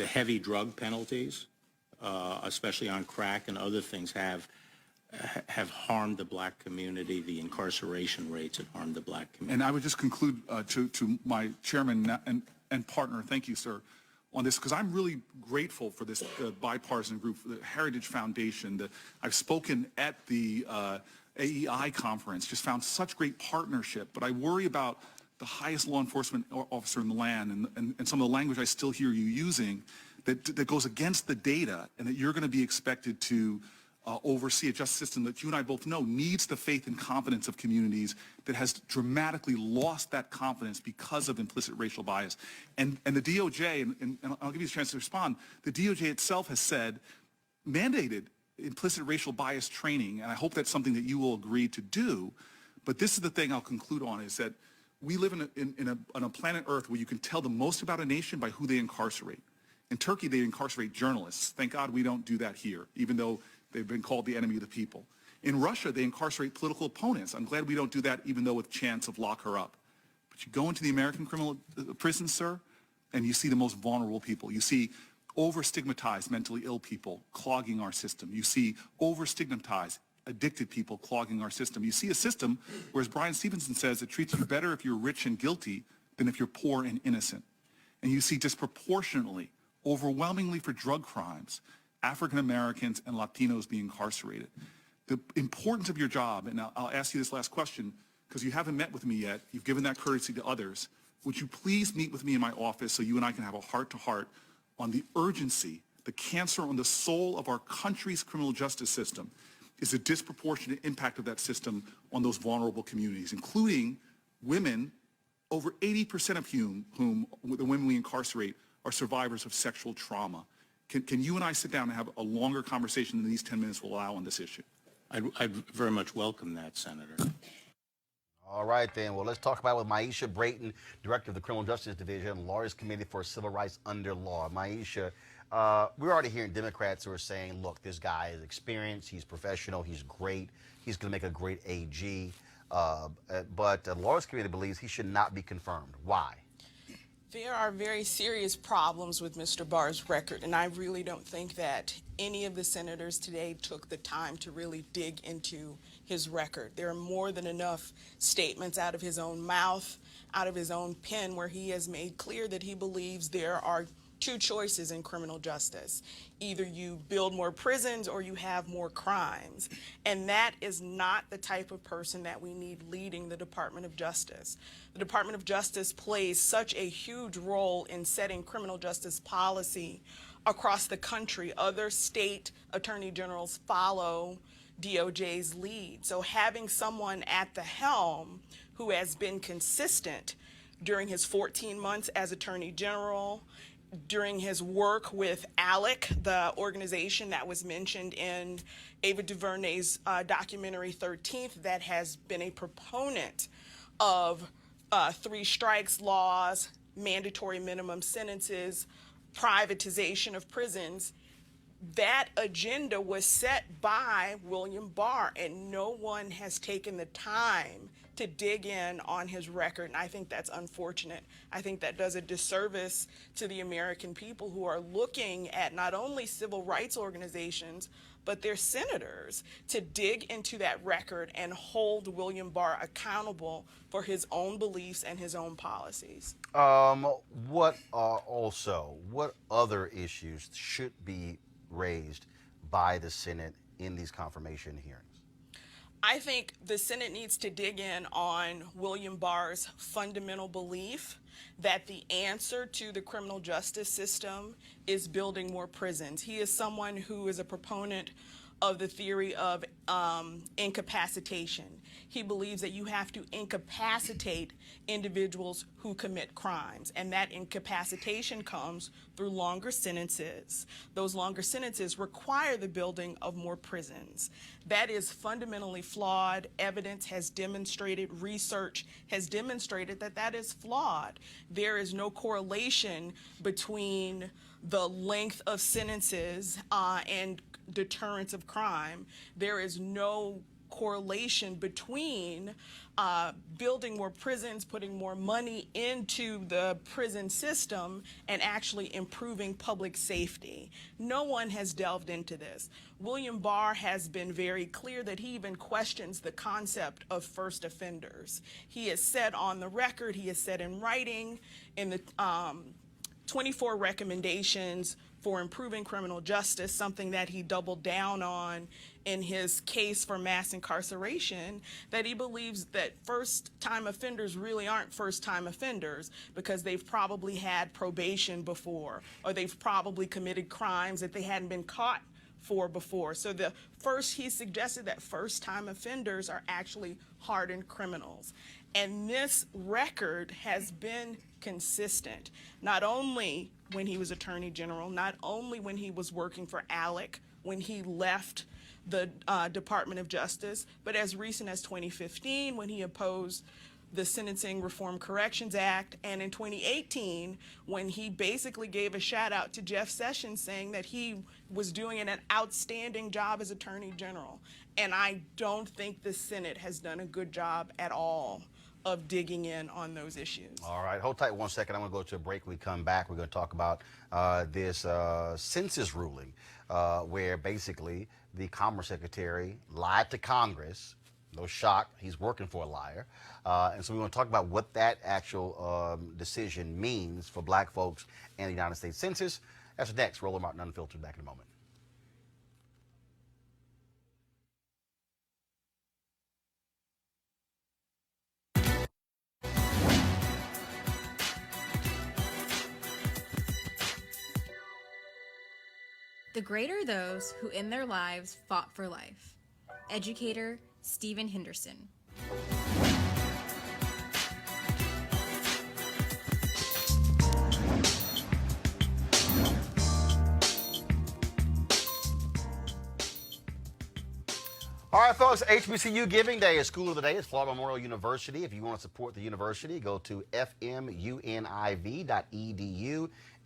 heavy drug penalties, especially on crack and other things, have harmed the black community. The incarceration rates have harmed the black community. And I would just conclude to my chairman and partner, thank you, sir, on this, because I'm really grateful for this bipartisan group, the Heritage Foundation. I've spoken at the AEI conference, just found such great partnership, but I worry about the highest law enforcement officer in the land and some of the language I still hear you using that goes against the data, and that you're going to be expected to oversee a justice system that you and I both know needs the faith and confidence of communities, that has dramatically lost that confidence because of implicit racial bias. And the DOJ, and I'll give you a chance to respond, the DOJ itself has said, mandated implicit racial bias training, and I hope that's something that you will agree to do. But this is the thing I'll conclude on, is that we live on a planet Earth where you can tell the most about a nation by who they incarcerate. In Turkey, they incarcerate journalists. Thank God we don't do that here, even though they've been called the enemy of the people. In Russia, they incarcerate political opponents. I'm glad we don't do that, even though with chance of lock her up. But you go into the American criminal prisons, sir, and you see the most vulnerable people. You see over-stigmatized mentally ill people clogging our system. You see over-stigmatized addicted people clogging our system. You see a system where, as Brian Stevenson says, it treats you better if you're rich and guilty than if you're poor and innocent. And you see disproportionately, overwhelmingly for drug crimes, African Americans and Latinos being incarcerated. The importance of your job, and I'll ask you this last question, because you haven't met with me yet, you've given that courtesy to others. Would you please meet with me in my office so you and I can have a heart-to-heart on the urgency, the cancer on the soul of our country's criminal justice system is the disproportionate impact of that system on those vulnerable communities, including women, over 80% of whom the women we incarcerate are survivors of sexual trauma. Can you and I sit down and have a longer conversation than these 10 minutes will allow on this issue? I'd very much welcome that, Senator. All right, then. Well, let's talk about it with Maisha Brayton, Director of the Criminal Justice Division, Lawyers Committee for Civil Rights Under Law. Maisha, we're already hearing Democrats who are saying, look, this guy is experienced, he's professional, he's great, he's going to make a great AG. But the Lawyers Committee believes he should not be confirmed. Why? There are very serious problems with Mr. Barr's record, and I really don't think that any of the senators today took the time to really dig into his record. There are more than enough statements out of his own mouth, out of his own pen, where he has made clear that he believes there are two choices in criminal justice. Either you build more prisons or you have more crimes. And that is not the type of person that we need leading the Department of Justice. The Department of Justice plays such a huge role in setting criminal justice policy across the country. Other state attorney generals follow DOJ's lead. So having someone at the helm who has been consistent during his 14 months as Attorney General, during his work with ALEC, the organization that was mentioned in Ava DuVernay's documentary 13th, that has been a proponent of three strikes laws, mandatory minimum sentences, privatization of prisons. That agenda was set by William Barr, and no one has taken the time to dig in on his record, and I think that's unfortunate. I think that does a disservice to the American people who are looking at not only civil rights organizations, but their senators to dig into that record and hold William Barr accountable for his own beliefs and his own policies. What other issues should be raised by the Senate in these confirmation hearings? I think the Senate needs to dig in on William Barr's fundamental belief that the answer to the criminal justice system is building more prisons. He is someone who is a proponent of the theory of incapacitation. He believes that you have to incapacitate individuals who commit crimes, and that incapacitation comes through longer sentences. Those longer sentences require the building of more prisons. That is fundamentally flawed. Evidence has demonstrated, research has demonstrated that that is flawed. There is no correlation between the length of sentences and deterrence of crime. There is no correlation between building more prisons, putting more money into the prison system, and actually improving public safety. No one has delved into this. William Barr has been very clear that he even questions the concept of first offenders. He has said on the record, he has said in writing, in the 24 recommendations for improving criminal justice, something that he doubled down on in his case for mass incarceration, that he believes that first-time offenders really aren't first-time offenders because they've probably had probation before, or they've probably committed crimes that they hadn't been caught for before. So he suggested that first-time offenders are actually hardened criminals. And this record has been consistent, not only when he was Attorney General, not only when he was working for ALEC, when he left the Department of Justice, but as recent as 2015 when he opposed the Sentencing Reform Corrections Act, and in 2018, when he basically gave a shout out to Jeff Sessions saying that he was doing an outstanding job as Attorney General. And I don't think the Senate has done a good job at all of digging in on those issues. All right, hold tight 1 second. I'm going to go to a break. When we come back, we're going to talk about this census ruling where basically the Commerce Secretary lied to Congress. No shock, he's working for a liar. And so we want to talk about what that actual decision means for black folks and the United States Census. That's next. Roland Martin Unfiltered, back in a moment. The great are those who in their lives fought for life. Educator Stephen Henderson. All right, folks, HBCU Giving Day is School of the Day. It's Florida Memorial University. If you want to support the university, go to fmuniv.edu,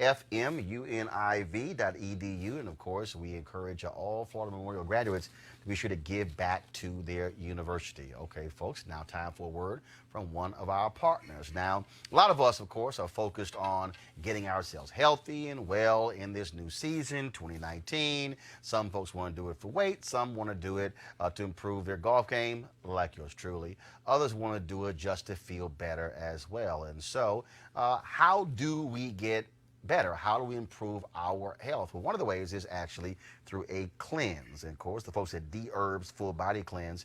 fmuniv.edu. And, of course, we encourage all Florida Memorial graduates to be sure to give back to their university. Okay, folks, now time for a word from one of our partners. Now, a lot of us, of course, are focused on getting ourselves healthy and well in this new season, 2019. Some folks want to do it for weight. Some want to do it to improve their golf game, like yours truly. Others want to do it just to feel better as well. And so, how do we get better? How do we improve our health? Well, one of the ways is actually through a cleanse. And of course, the folks at D Herbs Full Body Cleanse,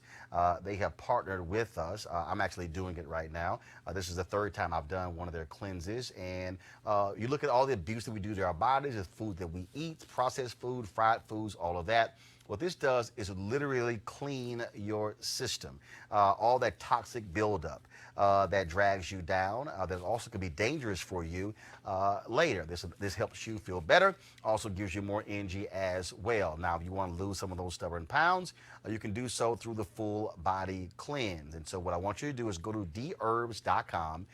they have partnered with us. I'm actually doing it right now. This is the third time I've done one of their cleanses. And you look at all the abuse that we do to our bodies, the food that we eat, processed food, fried foods, all of that. What this does is literally clean your system. All that toxic buildup that drags you down, that also can be dangerous for you later. This helps you feel better, also gives you more energy as well. Now, if you want to lose some of those stubborn pounds, you can do so through the full body cleanse. And so what I want you to do is go to dherbs.com,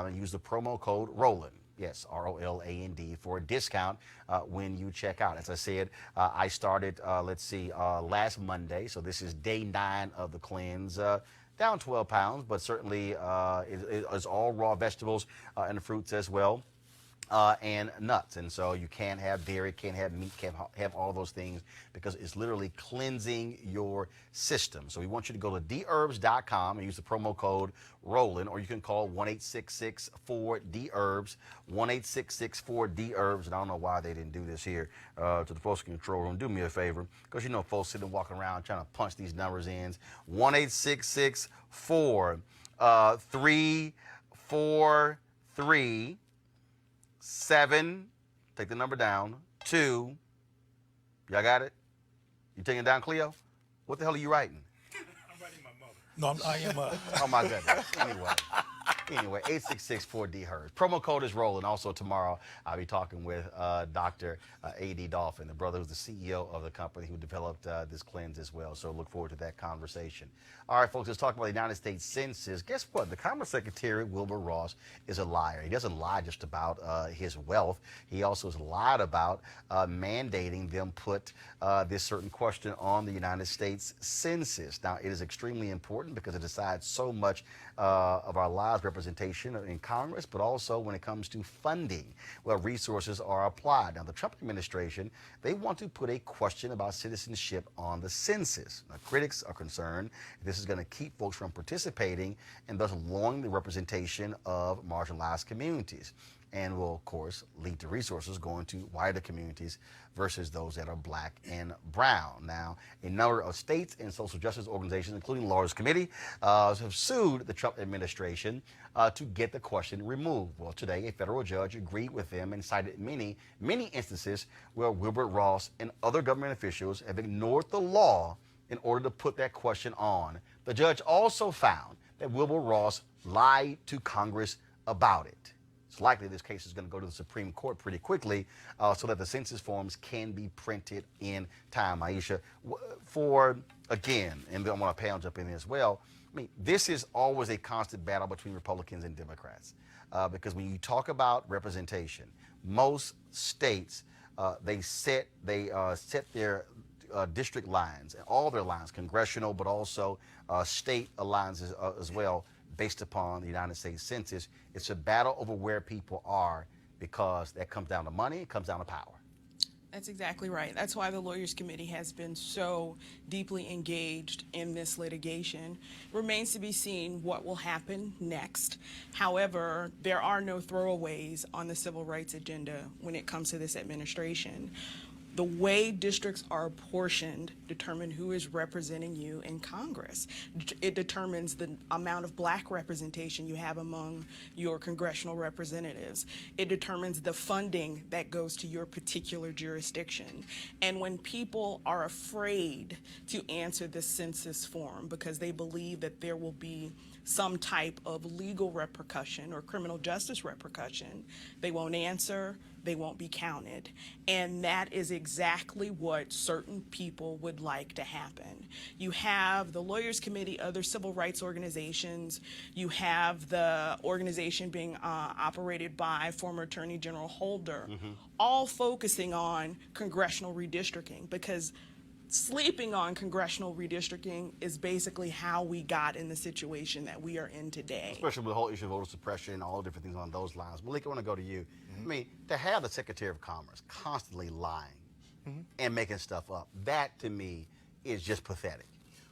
and use the promo code Roland. Yes, ROLAND, for a discount when you check out. As I said, I started, last Monday, so this is day 9 of the cleanse. Down 12 pounds, but certainly it's all raw vegetables and fruits as well. And nuts. And so you can't have dairy, can't have meat, can't have all those things because it's literally cleansing your system. So we want you to go to dherbs.com and use the promo code Roland, or you can call 1-866-4-DHERBS, 1-866-4-DHERBS. And I don't know why they didn't do this here to the folks in control room. Do me a favor, because you know folks sitting walking around trying to punch these numbers in. 1-866-4-343 7, take the number down, 2, y'all got it? You taking it down, Cleo? What the hell are you writing? I'm writing my mother. No, I am. Oh, my goodness. Anyway, 866-4-DHERBS. Promo code is Roland. Also tomorrow, I'll be talking with Dr. A.D. Dolphin, the brother who's the CEO of the company who developed this cleanse as well. So look forward to that conversation. All right, folks, let's talk about the United States Census. Guess what? The Commerce Secretary, Wilbur Ross, is a liar. He doesn't lie just about his wealth. He also has lied about mandating them put this certain question on the United States Census. Now, it is extremely important because it decides so much of our lives, representation in Congress, but also when it comes to funding, where resources are applied. Now, the Trump administration, they want to put a question about citizenship on the census. Now, critics are concerned this is going to keep folks from participating and thus lowering the representation of marginalized communities, and will, of course, lead to resources going to wider communities versus those that are black and brown. Now, a number of states and social justice organizations, including Lawyers Committee, have sued the Trump administration to get the question removed. Well, today, a federal judge agreed with them and cited many instances where Wilbur Ross and other government officials have ignored the law in order to put that question on. The judge also found that Wilbur Ross lied to Congress about it. It's likely this case is going to go to the Supreme Court pretty quickly so that the census forms can be printed in time. Aisha, again, and I want to pay on jump in as well, I mean, this is always a constant battle between Republicans and Democrats because when you talk about representation, most states they set their district lines, all their lines, congressional, but also state alliances as well, based upon the United States Census. It's a battle over where people are because that comes down to money, it comes down to power. That's exactly right. That's why the Lawyers Committee has been so deeply engaged in this litigation. Remains to be seen what will happen next. However, there are no throwaways on the civil rights agenda when it comes to this administration. The way districts are apportioned determine who is representing you in Congress. It determines the amount of black representation you have among your congressional representatives. It determines the funding that goes to your particular jurisdiction. And when people are afraid to answer the census form because they believe that there will be some type of legal repercussion or criminal justice repercussion, they won't answer, they won't be counted. And that is exactly what certain people would like to happen. You have the Lawyers Committee, other civil rights organizations, you have the organization being operated by former Attorney General Holder, all focusing on congressional redistricting, because sleeping on congressional redistricting is basically how we got in the situation that we are in today. Especially with the whole issue of voter suppression and all different things on those lines. Malik, I want to go to you. I mean, to have the Secretary of Commerce constantly lying and making stuff up, that to me is just pathetic.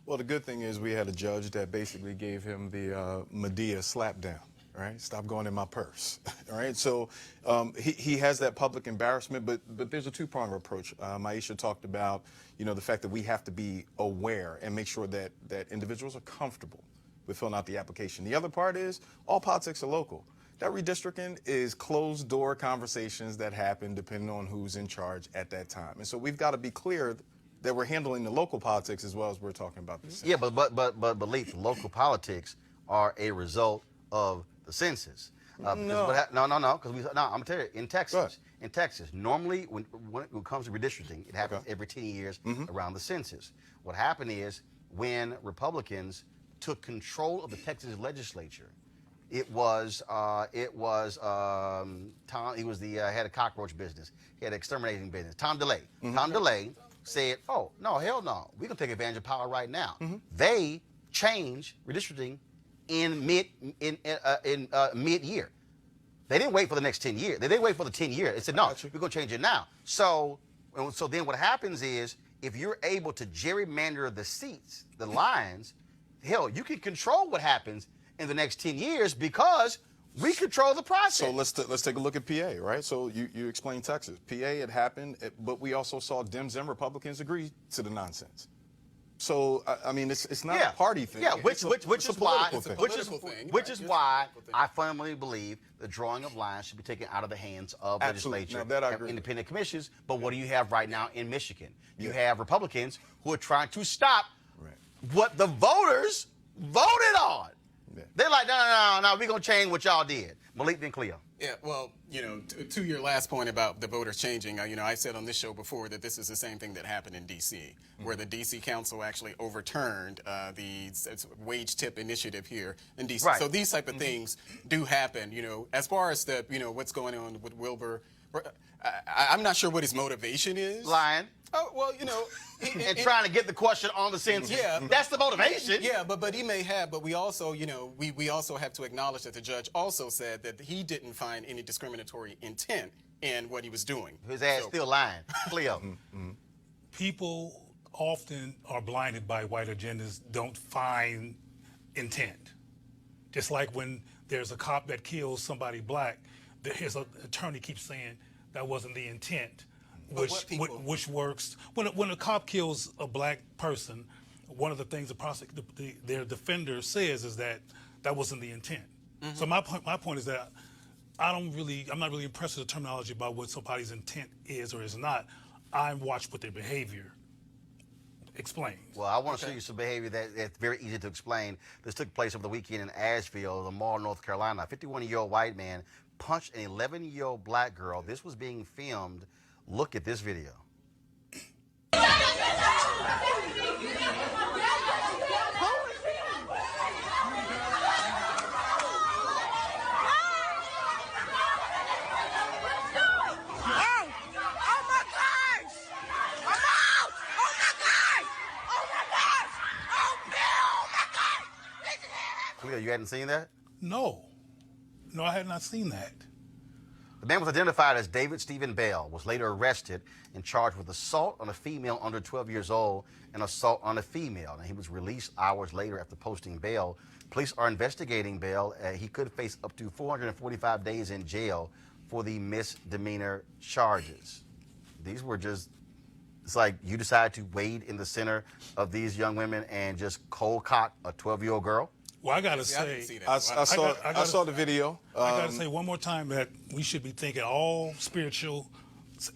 Well, the good thing is we had a judge that basically gave him the Medea slap down. Right? Stop going in my purse. All right. So he has that public embarrassment, but there's a two-pronged approach. Maisha talked about, the fact that we have to be aware and make sure that individuals are comfortable with filling out the application. The other part is all politics are local. That redistricting is closed-door conversations that happen depending on who's in charge at that time. And so we've got to be clear that we're handling the local politics as well as we're talking about this. Yeah, but Malik, the local politics are a result of the census. I'm gonna tell you, in Texas, normally when it comes to redistricting, it happens every 10 years around the census. What happened is when Republicans took control of the Texas legislature, it was Tom. He was had a cockroach business. He had an exterminating business. Tom DeLay. Tom DeLay said, "Oh no, hell no, we can take advantage of power right now." They changed redistricting in mid-year. They didn't wait for the next 10 years. They didn't wait for the 10 years. They said, no, we're going to change it now. So then what happens is, if you're able to gerrymander the seats, the lines, hell, you can control what happens in the next 10 years because we control the process. So let's take a look at PA, right? So you explained Texas. PA, it happened, but we also saw Dems and Republicans agree to the nonsense. So I mean, it's not a party thing. Yeah, which is why I firmly believe the drawing of lines should be taken out of the hands of legislature and independent commissions. But what do you have right now in Michigan? You have Republicans who are trying to stop what the voters voted on. They're like, no, we're going to change what y'all did. Malik, then Cleo. Yeah, well, to your last point about the voters changing, I said on this show before that this is the same thing that happened in D.C., where the D.C. Council actually overturned the wage tip initiative here in D.C. Right. So these type of things do happen, As far as the, what's going on with Wilbur, I'm not sure what his motivation is. Lying. Oh, well, and trying to get the question on the census. Yeah, that's the motivation. Yeah, but he may have. But we also, we also have to acknowledge that the judge also said that he didn't find any discriminatory intent in what he was doing. His ass still lying. Cleo. People often are blinded by white agendas, don't find intent. Just like when there's a cop that kills somebody black, his attorney keeps saying that wasn't the intent. Which works when a cop kills a black person. One of the things their defender says is that wasn't the intent. So my point is that I'm not really impressed with the terminology about what somebody's intent is or is not. I watch what their behavior explains. Well, I want to show you some behavior that's very easy to explain. This took place over the weekend in Asheville, Lamar, North Carolina. A 51-year-old white man punched an 11-year-old black girl. This was being filmed. Look at this video. video. You hadn't seen that? No, I had not seen that. The man was identified as David Stephen Bell, was later arrested and charged with assault on a female under 12 years old and assault on a female. And he was released hours later after posting bail. Police are investigating Bell. He could face up to 445 days in jail for the misdemeanor charges. These were just, it's like you decide to wade in the center of these young women and just cold cock a 12-year-old girl. Well, I gotta say, I saw the video. I gotta say one more time that we should be thinking all spiritual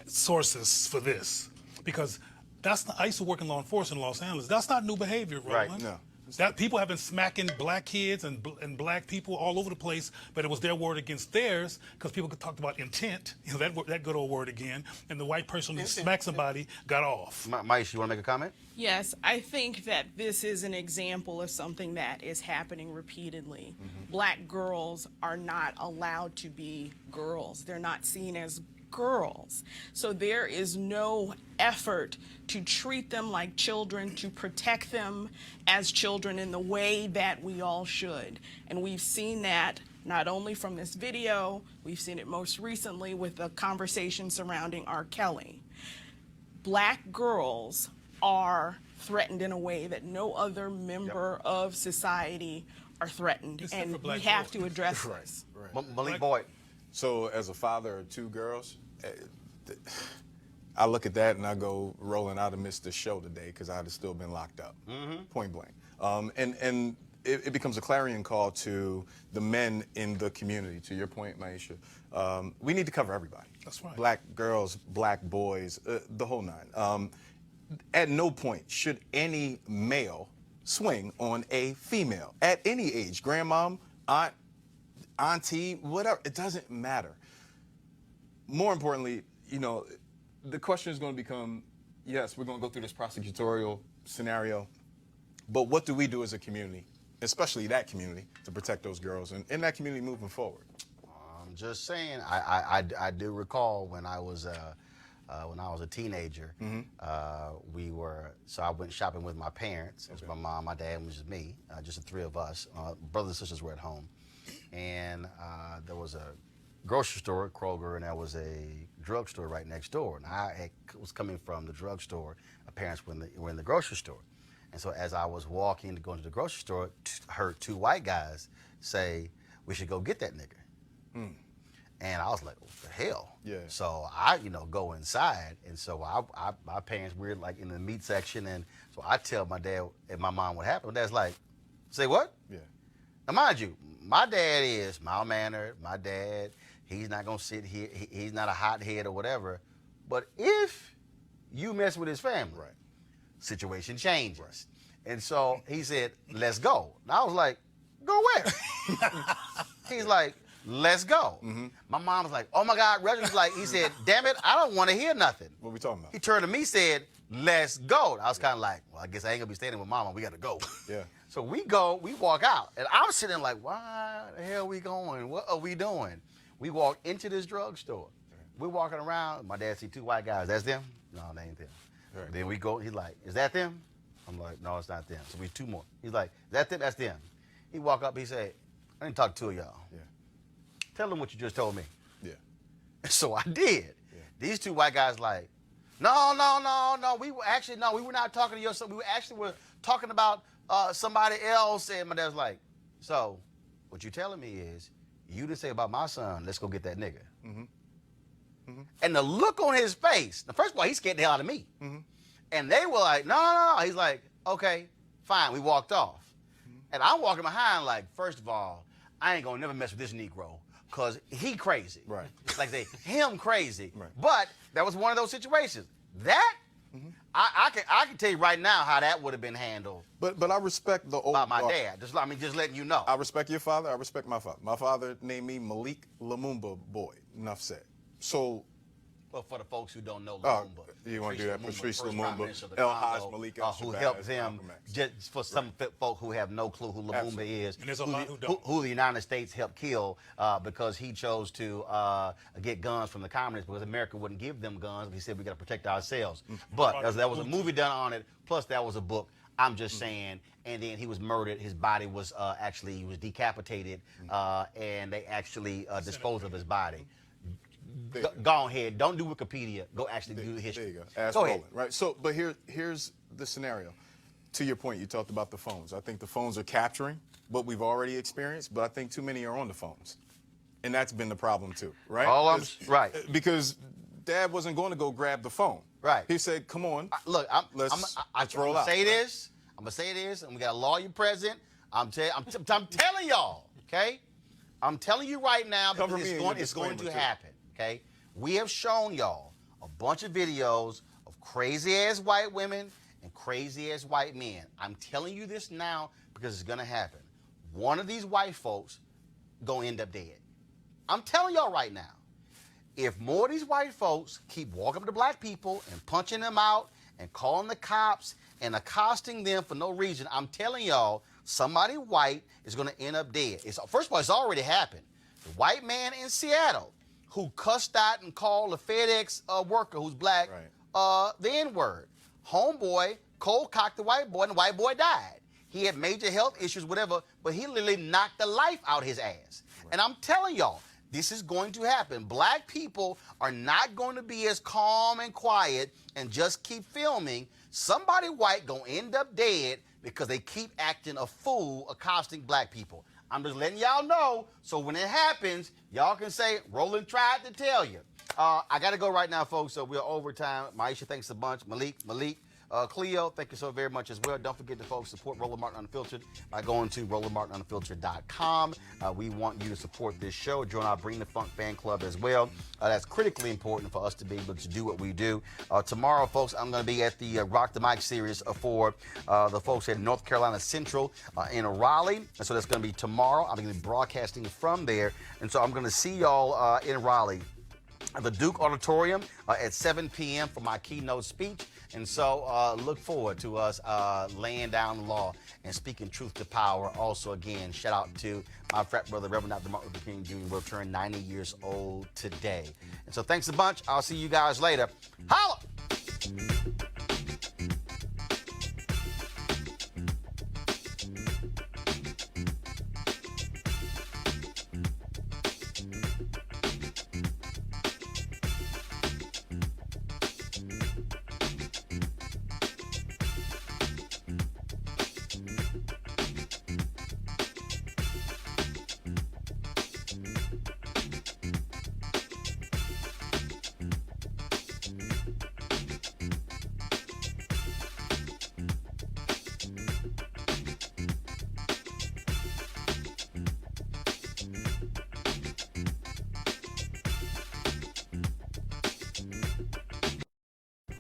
sources for this, because I used to work in law enforcement in Los Angeles. That's not new behavior, Roland. Right. No. That people have been smacking black kids and black people all over the place, but it was their word against theirs because people talked about intent, that good old word again, and the white person who smacked somebody got off. Maish, you want to make a comment? Yes, I think that this is an example of something that is happening repeatedly. Black girls are not allowed to be girls. They're not seen as girls. So there is no effort to treat them like children, to protect them as children in the way that we all should. And we've seen that not only from this video, we've seen it most recently with the conversation surrounding R. Kelly. Black girls are threatened in a way that no other member of society are threatened, and we have to address this. Malik Boyd. So as a father of two girls, I look at that and I go, Roland, I'd have missed the show today because I'd have still been locked up, point blank. And it becomes a clarion call to the men in the community, to your point, Maisha. We need to cover everybody. That's right. Black girls, black boys, the whole nine. At no point should any male swing on a female at any age, grandmom, aunt, auntie, whatever, it doesn't matter. More importantly, the question is going to become, yes, we're going to go through this prosecutorial scenario, but what do we do as a community, especially that community, to protect those girls and that community moving forward? I'm just saying, I do recall when I was a teenager, I went shopping with my parents. It was my mom, my dad, and it was just me, just the three of us. Brothers and sisters were at home. And there was a grocery store, Kroger, and there was a drugstore right next door. And I was coming from the drugstore. My parents were in the grocery store. And so as I was walking to go into the grocery store, I heard two white guys say, "We should go get that nigga." And I was like, what the hell? Yeah. So I, go inside. And so my parents were like in the meat section. And so I tell my dad and my mom what happened. My dad's like, say what? Yeah. Now, mind you, my dad is mild-mannered. My dad, he's not going to sit here. He's not a hothead or whatever. But if you mess with his family, Right. situation changes. Right. And so he said, let's go. And I was like, go where? He's like, let's go. My mom was like, oh my God, Reginald's like, he said, damn it, I don't want to hear nothing. What are we talking about? He turned to me and said, let's go. And I was kind of like, well, I guess I ain't gonna be staying with mama, we gotta go. Yeah. So we walk out. And I'm sitting like, why the hell are we going? What are we doing? We walk into this drugstore. We're walking around, my dad see two white guys, that's them? No, they ain't them. Right. Then we go, he's like, is that them? I'm like, no, it's not them. So we two more. He's like, is that them? That's them. He walk up, he said, I need to talk to two of y'all. Yeah. Tell them what you just told me. Yeah. So I did. Yeah. These two white guys like, no. We were not talking to your son. We were talking about somebody else. And my dad's like, so what you're telling me is you didn't say about my son, let's go get that nigga. And the look on his face, the first of all, he scared the hell out of me. And they were like, no. He's like, okay, fine. We walked off. And I'm walking behind like, first of all, I ain't gonna never mess with this Negro because he crazy. Right. Like him crazy. Right. But that was one of those situations. That, I can tell you right now how that would have been handled But I respect the old by my dad. Just letting you know. I respect your father. I respect my father. My father named me Malik Lumumba Boyd. Enough said. So, well, for the folks who don't know Lumumba. You want to do that? Patrice first Prime Lumumba, Minister of the El Congo, Haj Malik who helped him, just for some folk who have no clue who Lumumba Absolutely. is, And there's a lot who don't. who the United States helped kill because he chose to get guns from the communists because America wouldn't give them guns. He said we got to protect ourselves. But that was a movie done on it, plus that was a book. I'm just saying. And then he was murdered. His body was he was decapitated, and they actually disposed of his body. Go ahead. Don't do Wikipedia. Go actually do the history. There you go. Ask Roland, right? So, but here's the scenario. To your point, you talked about the phones. I think the phones are capturing what we've already experienced, but I think too many are on the phones. And that's been the problem too, right? Right. Because Dad wasn't going to go grab the phone. Right. He said, come on, look, let's roll I'm out. I'm going to say this, and we got a lawyer present. I'm telling y'all, okay? I'm telling you right now because it's going to happen, okay? We have shown y'all a bunch of videos of crazy-ass white women and crazy-ass white men. I'm telling you this now because it's going to happen. One of these white folks going to end up dead. I'm telling y'all right now. If more of these white folks keep walking up to black people and punching them out and calling the cops and accosting them for no reason, I'm telling y'all, somebody white is going to end up dead. First of all, it's already happened. The white man in Seattle who cussed out and called a FedEx worker who's black the N-word. Homeboy cold-cocked the white boy, and the white boy died. He had major health issues, whatever, but he literally knocked the life out his ass. And I'm telling y'all, this is going to happen. Black people are not going to be as calm and quiet and just keep filming. Somebody white gonna end up dead because they keep acting a fool accosting black people. I'm just letting y'all know, so when it happens, y'all can say, Roland tried to tell you. I got to go right now, folks, so we're over time. Maisha, thanks a bunch. Malik, Cleo, thank you so very much as well. Don't forget to, folks, support Roland Martin Unfiltered by going to RolandMartinUnfiltered.com. We want you to support this show. Join our Bring the Funk fan club as well. That's critically important for us to be able to do what we do. Tomorrow, folks, I'm going to be at the Rock the Mic series for the folks at North Carolina Central in Raleigh. And so that's going to be tomorrow. I'm going to be broadcasting from there. And so I'm going to see y'all in Raleigh at the Duke Auditorium at 7 p.m. for my keynote speech. And so look forward to us laying down the law and speaking truth to power. Also, again, shout out to my frat brother, Reverend Dr. Martin Luther King Jr. will turn 90 years old today. And so thanks a bunch. I'll see you guys later. Holla!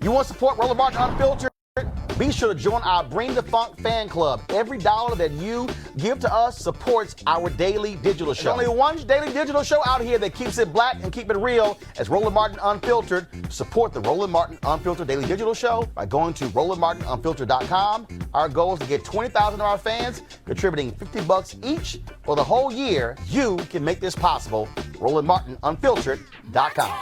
You want to support Roland Martin Unfiltered? Be sure to join our Bring the Funk fan club. Every dollar that you give to us supports our daily digital show. There's only one daily digital show out here that keeps it black and keep it real as Roland Martin Unfiltered. Support the Roland Martin Unfiltered daily digital show by going to RolandMartinUnfiltered.com. Our goal is to get 20,000 of our fans contributing $50 each for the whole year. You can make this possible. RolandMartinUnfiltered.com.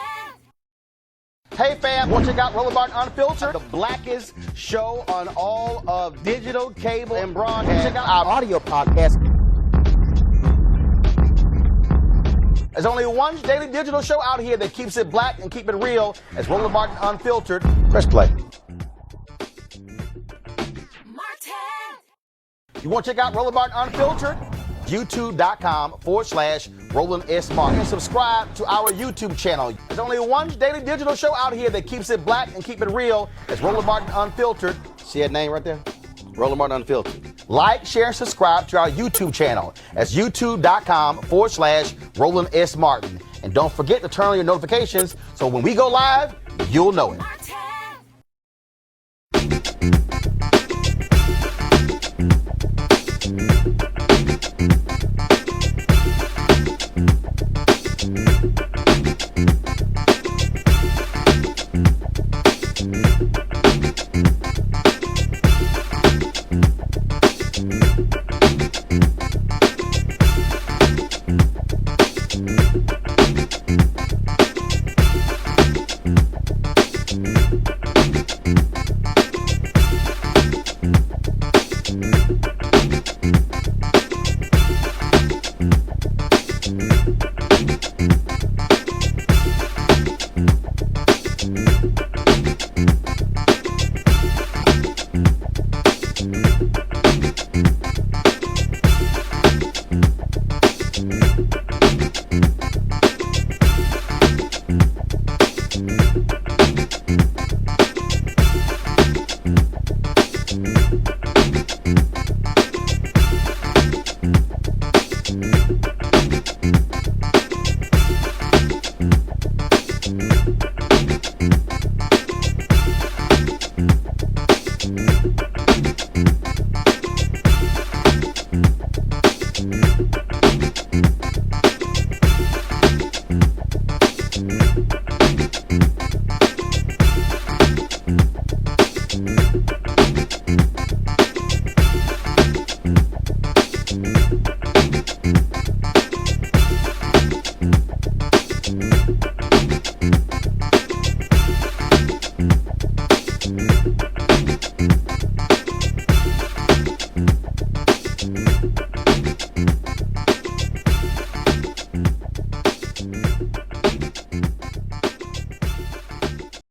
Hey fam, want to check out Roland Martin Unfiltered, the blackest show on all of digital, cable, and broadcast. Check out our audio podcast. There's only one daily digital show out here that keeps it black and keep it real as Roland Martin Unfiltered. Press play. Martin. You want to check out Roland Martin Unfiltered? YouTube.com/Roland S. Martin. And subscribe to our YouTube channel. There's only one daily digital show out here that keeps it black and keep it real. It's Roland Martin Unfiltered. See that name right there? Roland Martin Unfiltered. Like, share, and subscribe to our YouTube channel. That's YouTube.com/Roland S. Martin. And don't forget to turn on your notifications so when we go live, you'll know it. Martin.